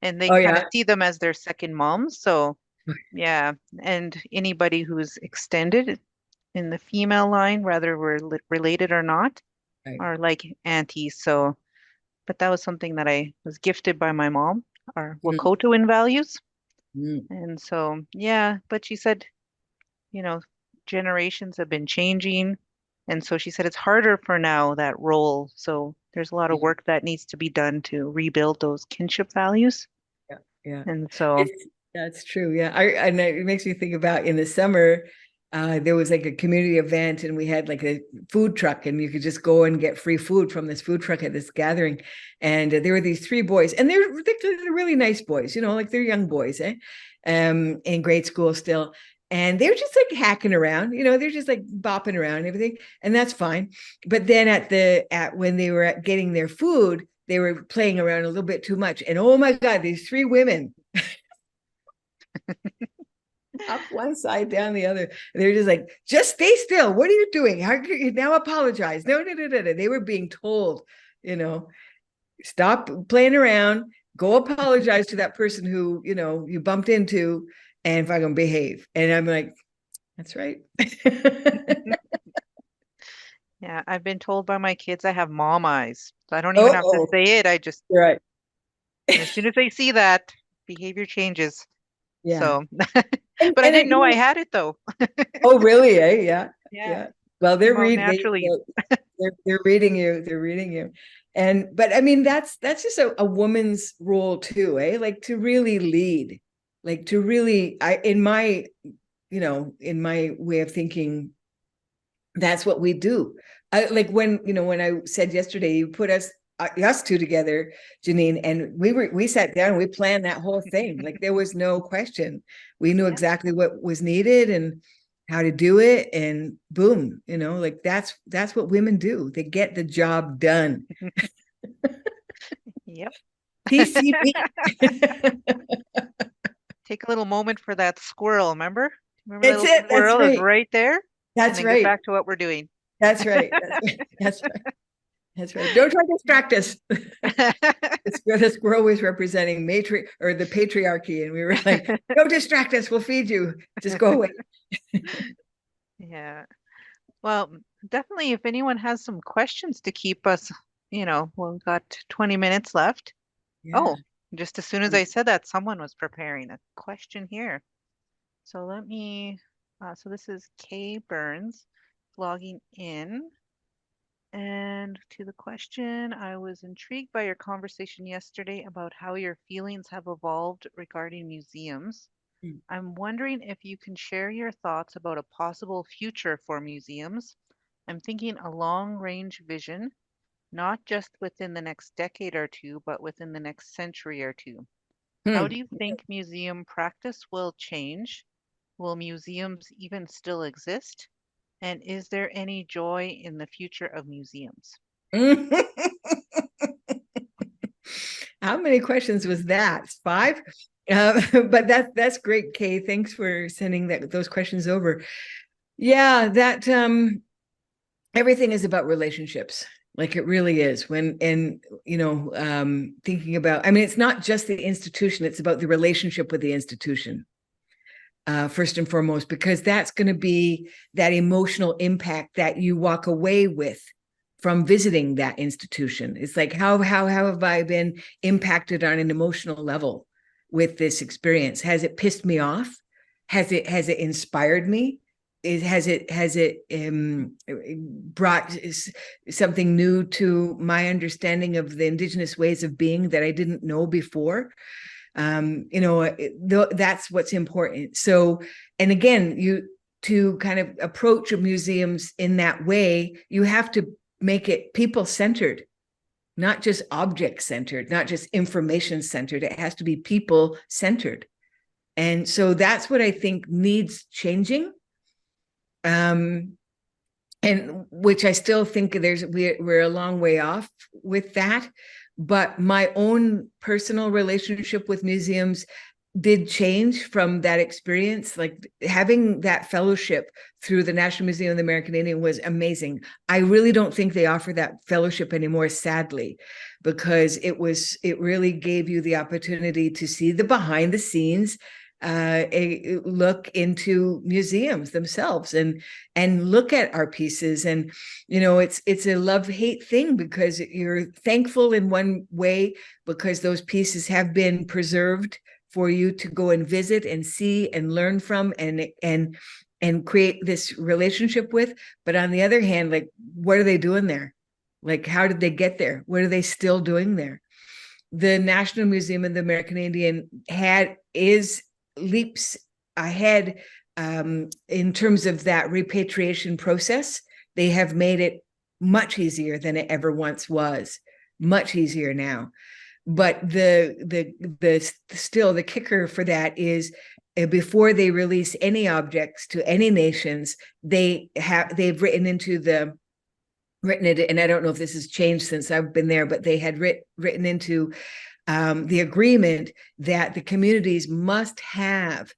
and they Oh kind of yeah. see them as their second moms. So yeah, and anybody who's extended in the female line, whether we're related or not, Right. are like aunties. So, but that was something that I was gifted by my mom, our Wakotoan values. And so, yeah, but she said, you know, generations have been changing. And so she said it's harder for now, that role. So there's a lot of work that needs to be done to rebuild those kinship values. Yeah, yeah. And so That's true. Yeah. And it makes me think about in the summer, there was like a community event and we had like a food truck and you could just go and get free food from this food truck at this gathering. And there were these three boys and they're really nice boys, you know, like they're young boys, in grade school still. And they're just like hacking around, you know, they're just like bopping around and everything. And that's fine. But then when they were getting their food, they were playing around a little bit too much. And oh my God, these three women up one side, down the other. They're just like, just stay still. What are you doing? How can you now apologize? No. They were being told, you know, stop playing around, go apologize to that person who, you know, you bumped into and fucking behave. And I'm like, that's right. yeah, I've been told by my kids I have mom eyes. So I don't even have to say it. I just, right. as soon as they see that, behavior changes. Yeah. So, but I didn't know I had it though. Oh, really? Yeah. Yeah. Well, they're reading naturally. they're reading you. They're reading you. But I mean, that's just a woman's role too, like to really lead, like to really, in my way of thinking, that's what we do. Like when I said yesterday, you put us two together, Janine, and we sat down and we planned that whole thing. Like there was no question. We knew exactly what was needed and how to do it, and boom, like that's what women do. They get the job done. Yep. TCB. Take a little moment for that squirrel, remember? Remember that It's little it. That's squirrel is right. right there? And That's then get right. back to what we're doing. That's right. That's right. That's right. That's right. Don't try to distract us. The squirrel was representing the patriarchy, and we were like, "Don't distract us. We'll feed you. Just go away." Yeah. Well, definitely if anyone has some questions to keep us, we've got 20 minutes left. Yeah. Oh, just as soon as I said that, someone was preparing a question here. So so this is Kay Burns logging in. And to the question, I was intrigued by your conversation yesterday about how your feelings have evolved regarding museums. Mm. I'm wondering if you can share your thoughts about a possible future for museums. I'm thinking a long-range vision, not just within the next decade or two, but within the next century or two. How do you think museum practice will change? Will museums even still exist? And is there any joy in the future of museums? How many questions was that? 5? But that's great, Kay. Thanks for sending those questions over. Yeah, that everything is about relationships. Like it really is. Thinking about, it's not just the institution, it's about the relationship with the institution. First and foremost, because that's going to be that emotional impact that you walk away with from visiting that institution. It's like, how have I been impacted on an emotional level with this experience? Has it pissed me off? Has it inspired me? Has it brought something new to my understanding of the Indigenous ways of being that I didn't know before? That's what's important. So, and again, to kind of approach museums in that way, you have to make it people-centered, not just object-centered, not just information-centered. It has to be people-centered. And so that's what I think needs changing. And which I still think we're a long way off with that. But my own personal relationship with museums did change from that experience. Like having that fellowship through the National Museum of the American Indian was amazing. I really don't think they offer that fellowship anymore, sadly, because it really gave you the opportunity to see the behind the scenes, a look into museums themselves and look at our pieces. And it's a love-hate thing, because you're thankful in one way because those pieces have been preserved for you to go and visit and see and learn from and create this relationship with. But on the other hand, like, what are they doing there? Like, how did they get there? What are they still doing there? The National Museum of the American Indian is leaps ahead in terms of that repatriation process. They have made it much easier than it ever once was, much easier now. But still the kicker for that is, before they release any objects to any nations, they've written it, and I don't know if this has changed since I've been there, but they had written into the agreement that the communities must have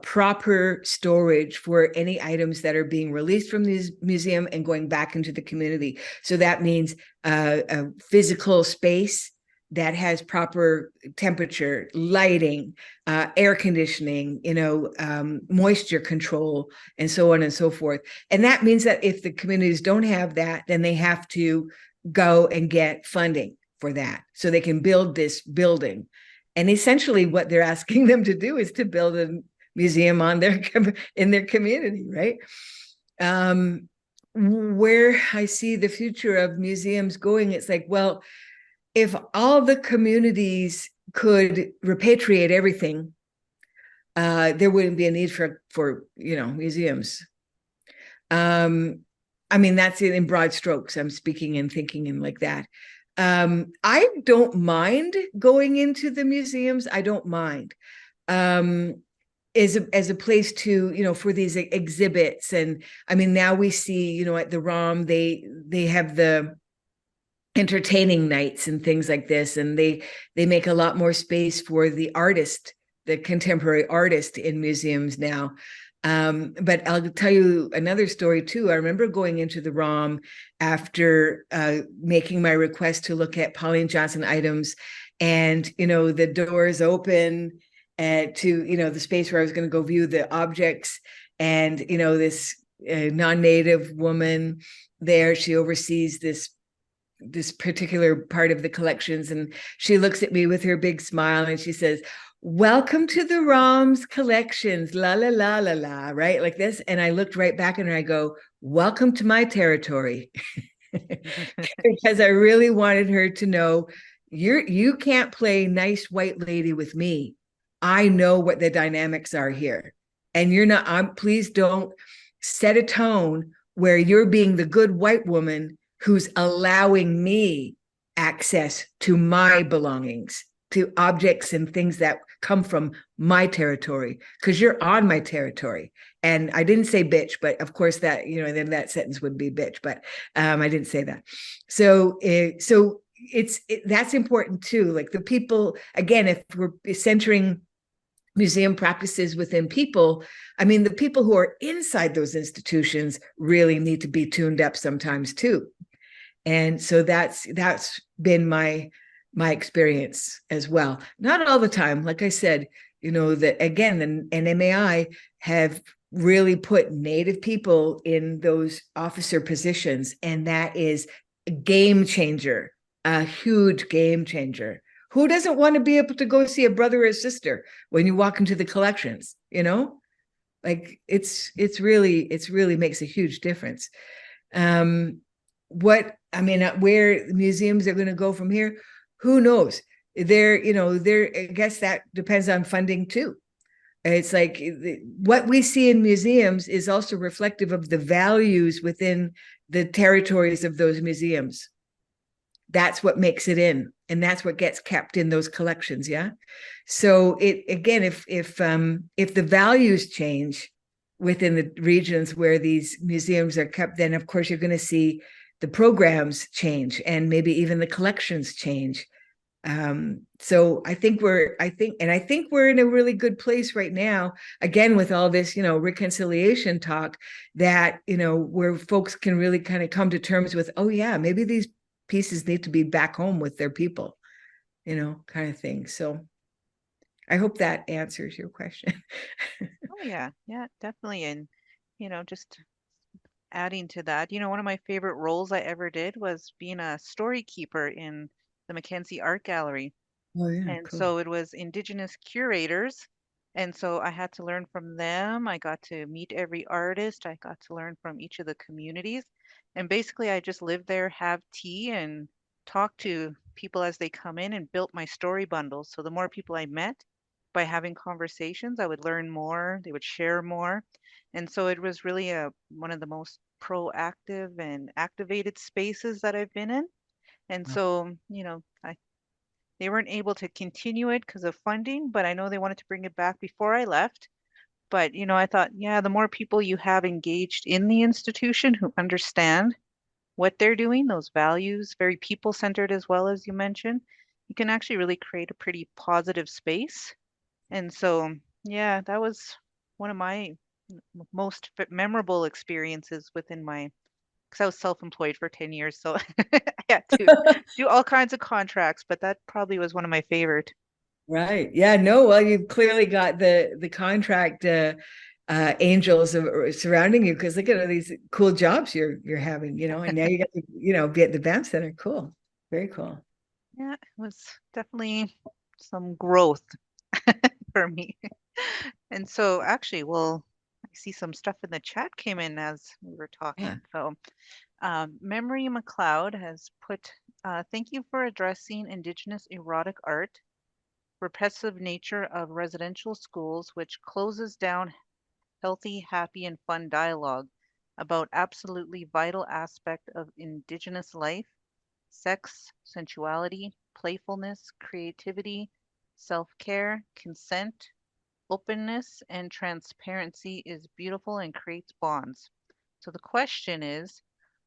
proper storage for any items that are being released from the museum and going back into the community. So that means a physical space that has proper temperature, lighting, air conditioning, moisture control, and so on and so forth. And that means that if the communities don't have that, then they have to go and get funding for that so they can build this building. And essentially what they're asking them to do is to build a museum in their community, right? Where I see the future of museums going, it's like, well, if all the communities could repatriate everything, there wouldn't be a need for museums. That's it in broad strokes. I'm speaking and thinking and like that. I don't mind going into the museums. I don't mind as a place to, for these exhibits. And now we see, at the ROM, they have the entertaining nights and things like this, and they make a lot more space for the artist, the contemporary artist in museums now. But I'll tell you another story too. I remember going into the ROM after making my request to look at Pauline Johnson items, and the doors open to the space where I was going to go view the objects, and this non-native woman there, she oversees this particular part of the collections, and she looks at me with her big smile and she says, "Welcome to the ROM's collections, la la la la la," right, like this. And I looked right back at her and I go, "Welcome to my territory." Because I really wanted her to know, you can't play nice white lady with me. I know what the dynamics are here, and you're not. Please don't set a tone where you're being the good white woman who's allowing me access to my belongings, to objects and things that come from my territory, because you're on my territory. And I didn't say bitch, but of course that, then that sentence would be bitch, but I didn't say that. So that's important too. Like the people, again, if we're centering museum practices within people, I mean, the people who are inside those institutions really need to be tuned up sometimes too. And so that's been my experience as well. Not all the time. Like I said, that again, the NMAI have really put Native people in those officer positions, and that is a game changer, a huge game changer. Who doesn't want to be able to go see a brother or sister when you walk into the collections? Like it's really makes a huge difference. Where museums are going to go from here, who knows? I guess that depends on funding too. It's like what we see in museums is also reflective of the values within the territories of those museums. That's what makes it in, and that's what gets kept in those collections. Yeah. So if the values change within the regions where these museums are kept, then of course you're going to see the programs change, and maybe even the collections change. So I think we're in a really good place right now, again, with all this, reconciliation talk, that, where folks can really kind of come to terms with, oh yeah, maybe these pieces need to be back home with their people, kind of thing. So I hope that answers your question. Oh yeah, definitely. And just adding to that, one of my favorite roles I ever did was being a story keeper in the Mackenzie Art Gallery. Oh yeah, And cool. so it was Indigenous curators. And so I had to learn from them. I got to meet every artist. I got to learn from each of the communities. And basically, I just lived there, have tea, and talk to people as they come in, and built my story bundles. So the more people I met by having conversations, I would learn more, they would share more. And so it was really one of the most proactive and activated spaces that I've been in. And so, they weren't able to continue it because of funding, but I know they wanted to bring it back before I left. But, I thought, yeah, the more people you have engaged in the institution who understand what they're doing, those values, very people-centered as well, as you mentioned, you can actually really create a pretty positive space. And so, yeah, that was one of my most memorable experiences within because I was self-employed for 10 years, so I had to do all kinds of contracts, but that probably was one of my favorite. Right. Yeah. No. Well, you've clearly got the contract angels surrounding you, because look at all these cool jobs you're having. And now you got to be at the Banff Centre. Cool. Very cool. Yeah, it was definitely some growth for me. And so actually, well, I see some stuff in the chat came in as we were talking. Yeah. So Memory McLeod has put, thank you for addressing Indigenous erotic art, repressive nature of residential schools, which closes down healthy, happy, and fun dialogue about absolutely vital aspect of Indigenous life, sex, sensuality, playfulness, creativity, self-care, consent, openness, and transparency is beautiful and creates bonds. So the question is,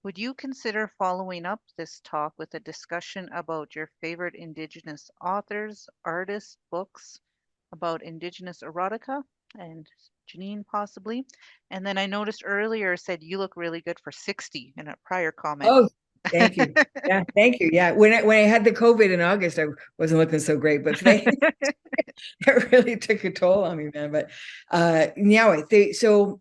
Would you consider following up this talk with a discussion about your favorite Indigenous authors, artists, books, about Indigenous erotica, and Janine possibly? And then I noticed earlier said you look really good for 60 in a prior comment. Oh, thank you. Yeah, thank you. Yeah, when I had the COVID in August, I wasn't looking so great, but it really took a toll on me, man. But yeah, so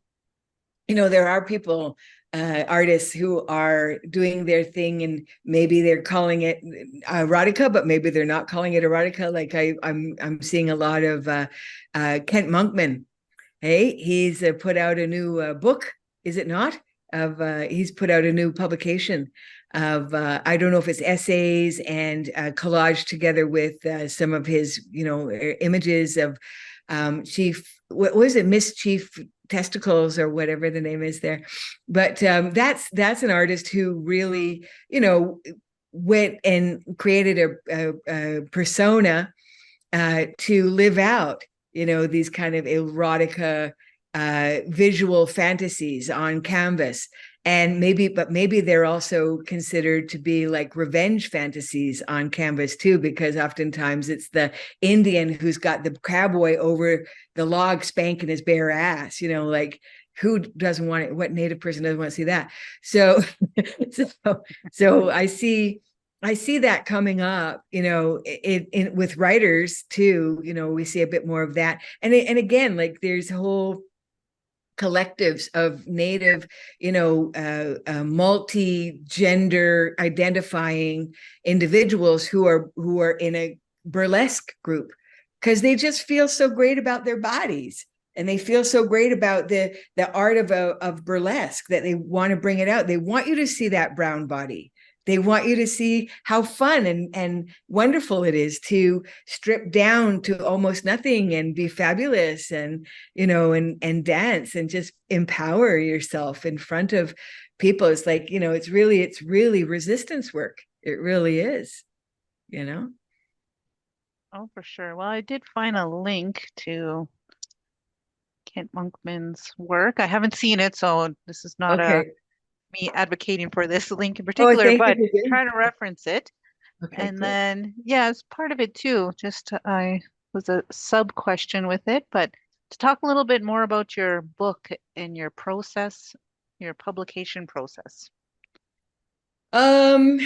there are people, artists who are doing their thing, and maybe they're calling it erotica, but maybe they're not calling it erotica. Like I'm seeing a lot of Kent Monkman. Hey, he's put out a new book, is it not? He's put out a new publication of I don't know if it's essays and collage together with some of his images of what was it, Miss Chief Testicles or whatever the name is there. But that's an artist who really went and created a persona to live out these kind of erotica visual fantasies on canvas. And maybe they're also considered to be like revenge fantasies on canvas too, because oftentimes it's the Indian who's got the cowboy over the log spanking his bare ass, like who doesn't want it? What Native person doesn't want to see that? So I see that coming up, with writers too. We see a bit more of that, and again, like there's whole collectives of Native, multi-gender identifying individuals who are in a burlesque group because they just feel so great about their bodies. And they feel so great about the art of burlesque that they want to bring it out. They want you to see that brown body. They want you to see how fun and wonderful it is to strip down to almost nothing and be fabulous and dance and just empower yourself in front of people. It's like, it's really resistance work. It really is, Oh, for sure. Well, I did find a link to Kent Monkman's work. I haven't seen it, so this is not me advocating for this link in particular, but trying to reference it. Okay, and cool. Then, yeah, it's part of it too. Just I was a sub question with it, but to talk a little bit more about your book and your process, your publication process. When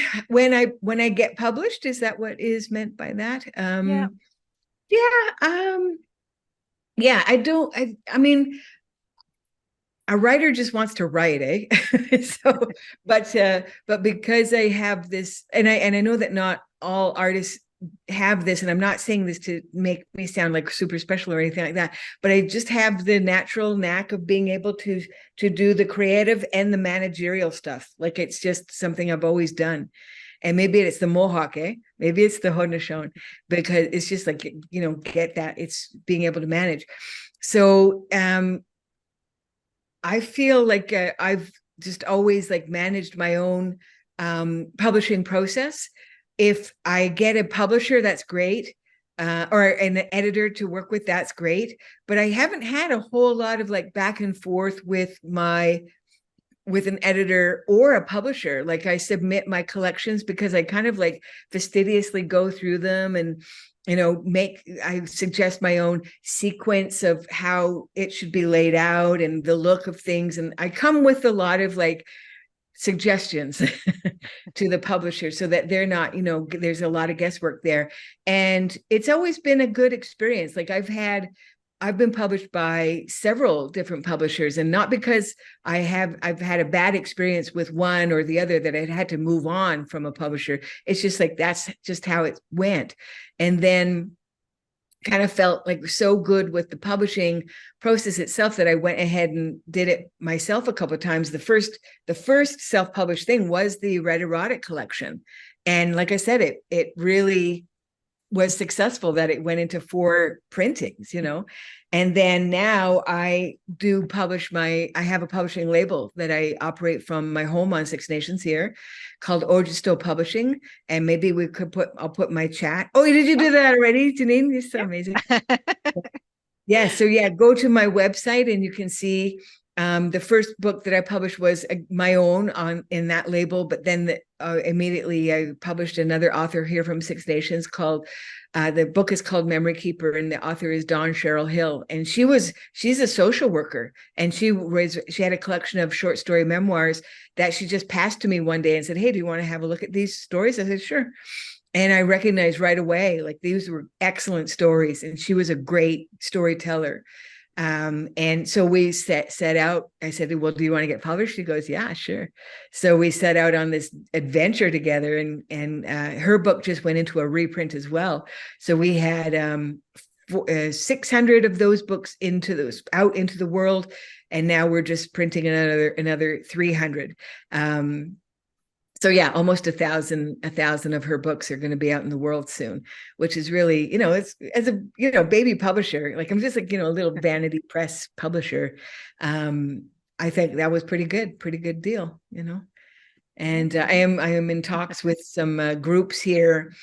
I get published, is that what is meant by that? I mean, a writer just wants to write, eh? But because I have this, and I know that not all artists have this, and I'm not saying this to make me sound like super special or anything like that, but I just have the natural knack of being able to do the creative and the managerial stuff. Like it's just something I've always done. And maybe it's the Mohawk, eh? Maybe it's the Haudenosaunee, because it's just like, get that. It's being able to manage. So, I feel like I've just always like managed my own publishing process. If I get a publisher, that's great, or an editor to work with, that's great. But I haven't had a whole lot of like back and forth with an editor or a publisher. Like I submit my collections because I kind of like fastidiously go through them and I suggest my own sequence of how it should be laid out and the look of things. And I come with a lot of like suggestions to the publisher so that they're not, there's a lot of guesswork there. And it's always been a good experience. Like I've been published by several different publishers, and not because I've had a bad experience with one or the other that I had to move on from a publisher. It's just like, that's just how it went. And then kind of felt like so good with the publishing process itself that I went ahead and did it myself a couple of times. The first self-published thing was the Red Erotic collection. And like I said, it really was successful that it went into 4 printings, and then now I do publish I have a publishing label that I operate from my home on Six Nations here called Ojisto Publishing. And maybe I'll put my chat. Oh, did you do that already, Janine? You're so amazing. Yeah. So yeah, go to my website and you can see The first book that I published was my own in that label, but then immediately I published another author here from Six Nations called, the book is called Memory Keeper, and the author is Dawn Cheryl Hill. And she's a social worker, and she had a collection of short story memoirs that she just passed to me one day and said, "Hey, do you want to have a look at these stories?" I said, "Sure." And I recognized right away, like, these were excellent stories, and she was a great storyteller. And so we set out. I said, "Well, do you want to get published?" She goes, "Yeah, sure." So we set out on this adventure together, and her book just went into a reprint as well. So we had 600 of those books out into the world, and now we're just printing another 300. So yeah, almost 1,000 of her books are going to be out in the world soon, which is really, it's, as a, baby publisher, like, I'm just like, a little vanity press publisher. I think that was pretty good deal, and I am in talks with some groups here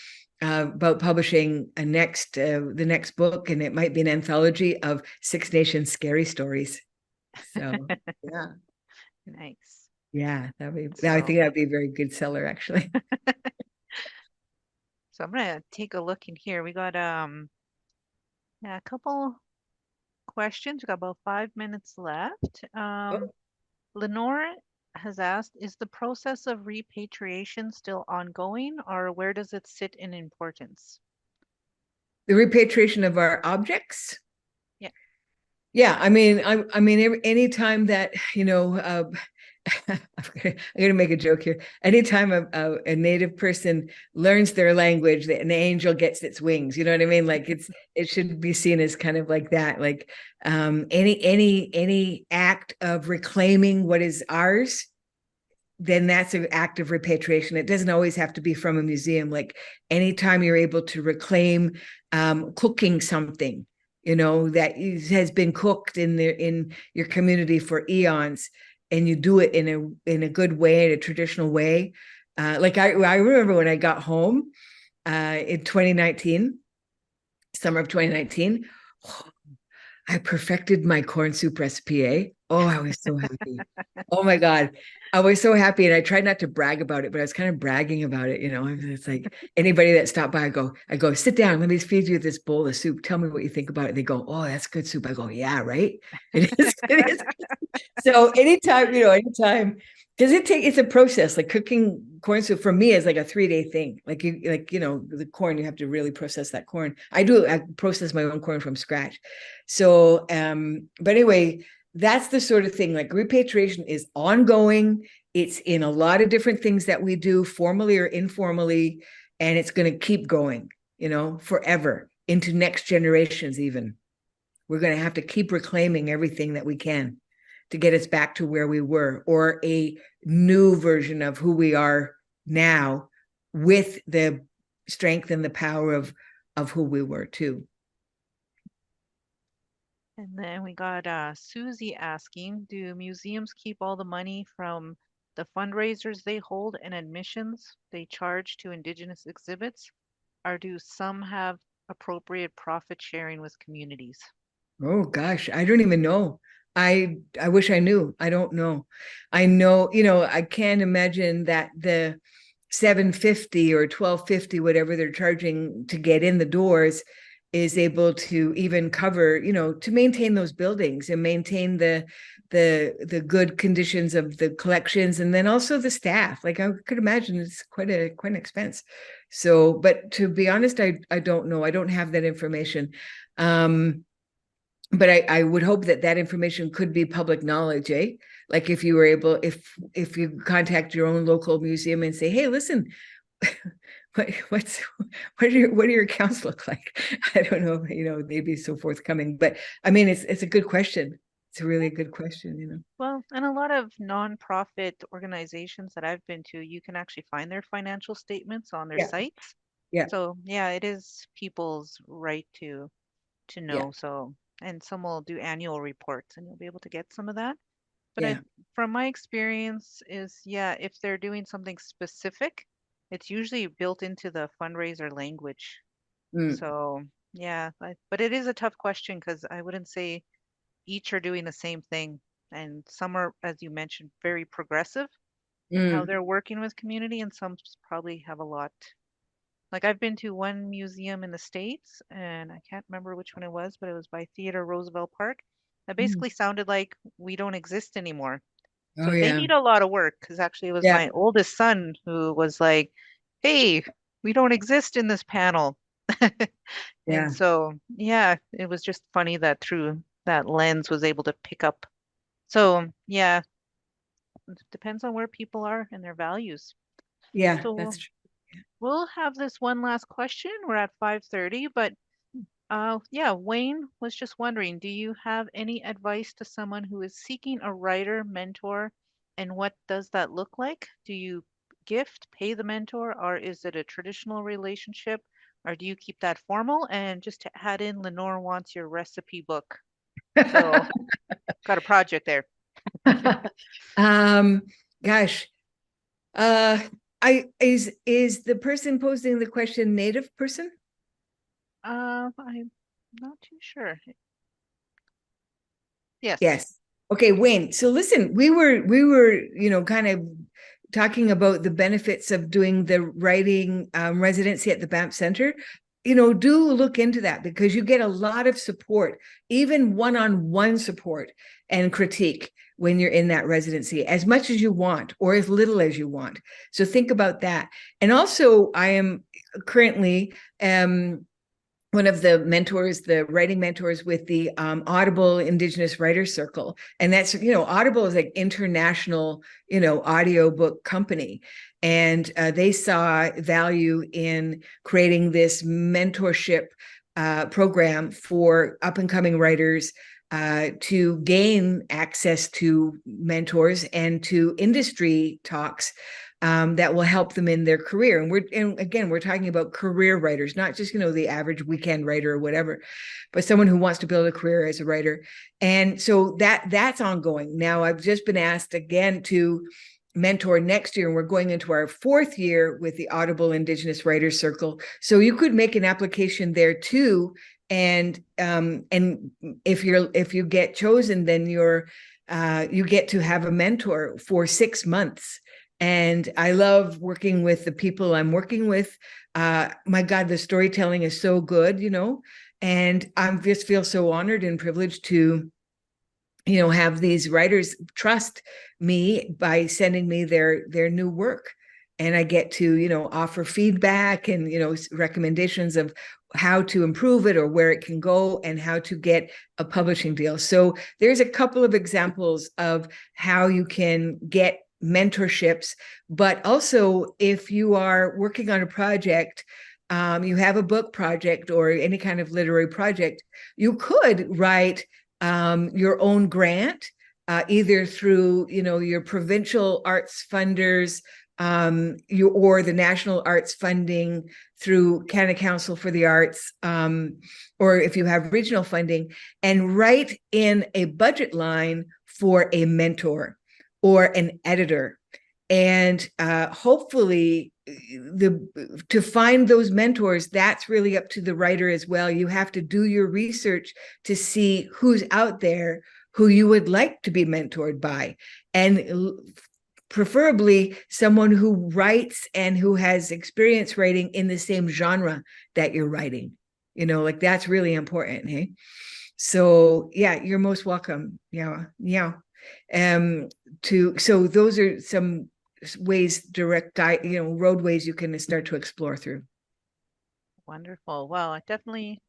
about publishing the next book, and it might be an anthology of Six Nations scary stories. So yeah. Nice. Yeah, I think that'd be a very good seller, actually. So I'm gonna take a look in here. We got a couple questions. We got about 5 minutes left. Lenore has asked, is the process of repatriation still ongoing, or where does it sit in importance? The repatriation of our objects? Yeah. Yeah, I mean, any time that, I'm going to make a joke here. Anytime a Native person learns their language, an angel gets its wings. You know what I mean? Like, it should be seen as kind of like that. Like, any act of reclaiming what is ours, then that's an act of repatriation. It doesn't always have to be from a museum. Like, anytime you're able to reclaim cooking something, that has been cooked in your community for eons, and you do it in a good way, in a traditional way. Like, I remember when I got home in 2019, summer of 2019, I perfected my corn soup recipe. Oh, I was so happy. Oh my God. I was so happy. And I tried not to brag about it, but I was kind of bragging about it. It's like, anybody that stopped by, I go, sit down. Let me feed you this bowl of soup. Tell me what you think about it. They go, "Oh, that's good soup." I go, "Yeah, right." It is. So anytime, because it's a process. Like, cooking corn soup for me is like a 3-day thing. The corn, you have to really process that corn. I process my own corn from scratch. So, but anyway, that's the sort of thing. Like, repatriation is ongoing. It's in a lot of different things that we do, formally or informally, and it's going to keep going, forever, into next generations. Even, we're going to have to keep reclaiming everything that we can to get us back to where we were, or a new version of who we are now, with the strength and the power of who we were too. And then we got Susie asking, do museums keep all the money from the fundraisers they hold and admissions they charge to Indigenous exhibits, or do some have appropriate profit sharing with communities? Oh gosh, I don't even know. I wish I knew. I don't know. I know, I can't imagine that the $750 or $1,250, whatever they're charging to get in the doors, is able to even cover, to maintain those buildings and maintain the good conditions of the collections, and then also the staff. Like, I could imagine it's quite an expense. So, but to be honest, I don't know. I don't have that information. But I would hope that information could be public knowledge, eh? Like, if you were able, if you contact your own local museum and say, "Hey, listen, what do your accounts look like?" I don't know, they'd be so forthcoming. But I mean, it's a good question. It's a really good question, Well, and a lot of nonprofit organizations that I've been to, you can actually find their financial statements on their sites. Yeah. So yeah, it is people's right to know. So, and some will do annual reports, and you'll be able to get some of that. But from my experience is, if they're doing something specific, it's usually built into the fundraiser language. So but it is a tough question, because I wouldn't say each are doing the same thing. And some are, as you mentioned, very progressive in how Mm. they're working with community, and some probably have a lot. Like I've been to one museum in the States, and I can't remember which one it was, but it was by Theodore Roosevelt Park. That Mm. basically sounded like we don't exist anymore. Oh, So they yeah. need a lot of work, because actually it was Yeah. my oldest son who was like, hey, we don't exist in this panel. And Yeah. so, yeah, it was just funny that through that lens was able to pick up. So, yeah, it depends on where people are and their values. Yeah, So that's true. we'll have this one last question. We're at 5:30, but yeah, Wayne was just wondering, do you have any advice to someone who is seeking a writer mentor, and what does that look like? Do you gift, pay the mentor, or is it a traditional relationship, or do you keep that formal? And just to add in, Lenore wants your recipe book. So got a project there. um, Gosh, uh, is the person posing the question Native person? I'm not too sure. Yes. Yes. Okay, Wayne. So listen, we were, kind of talking about the benefits of doing the writing residency at the Banff Centre. Do look into that, because you get a lot of support, even one-on-one support and critique when you're in that residency, as much as you want or as little as you want. So think about that. And also, I am currently one of the mentors, the writing mentors with the Audible Indigenous Writers Circle. And that's, Audible is like international, audiobook company. And they saw value in creating this mentorship program for up and coming writers to gain access to mentors and to industry talks that will help them in their career. And again, we're talking about career writers, not just, the average weekend writer or whatever, but someone who wants to build a career as a writer. And so that's ongoing. Now, I've just been asked again to mentor next year, and we're going into our 4th year with the Audible Indigenous Writers Circle. So you could make an application there too. And if you get chosen, then you get to have a mentor for 6 months. And I love working with the people I'm working with. My God, the storytelling is so good, and I just feel so honored and privileged to, have these writers trust me by sending me their new work. And I get to, offer feedback and, recommendations of how to improve it or where it can go and how to get a publishing deal. So there's a couple of examples of how you can get mentorships, but also if you are working on a project, you have a book project or any kind of literary project, you could write your own grant, either through, your provincial arts funders, or the national arts funding through Canada Council for the Arts, or if you have regional funding, and write in a budget line for a mentor or an editor. And hopefully to find those mentors, that's really up to the writer as well. You have to do your research to see who's out there who you would like to be mentored by, and preferably someone who writes and who has experience writing in the same genre that you're writing. Like that's really important. Hey, so yeah, you're most welcome. Yeah. So those are some ways, roadways you can start to explore through. Wonderful. Well, I definitely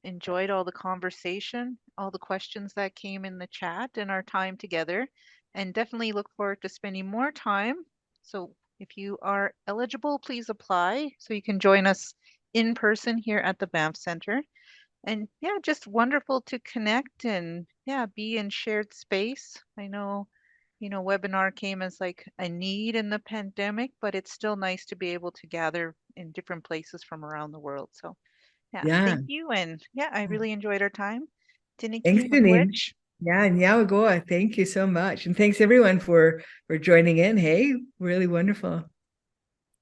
enjoyed all the conversation, all the questions that came in the chat, and our time together, and definitely look forward to spending more time. So if you are eligible, please apply so you can join us in person here at the Banff Centre. And yeah, just wonderful to connect and yeah, be in shared space. I know, webinar came as like a need in the pandemic, but it's still nice to be able to gather in different places from around the world. So yeah, Yeah. thank you. And yeah, I really enjoyed our time. Thanks, Tinikin Janine. Magwitch. Yeah, and Yawagoa, thank you so much. And thanks everyone for joining in. Hey, really wonderful.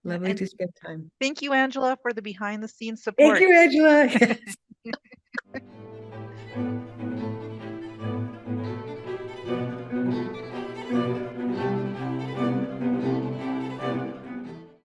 Yeah, Lovely and to spend time. thank you, Angela, for the behind the scenes Thank support. you, Angela.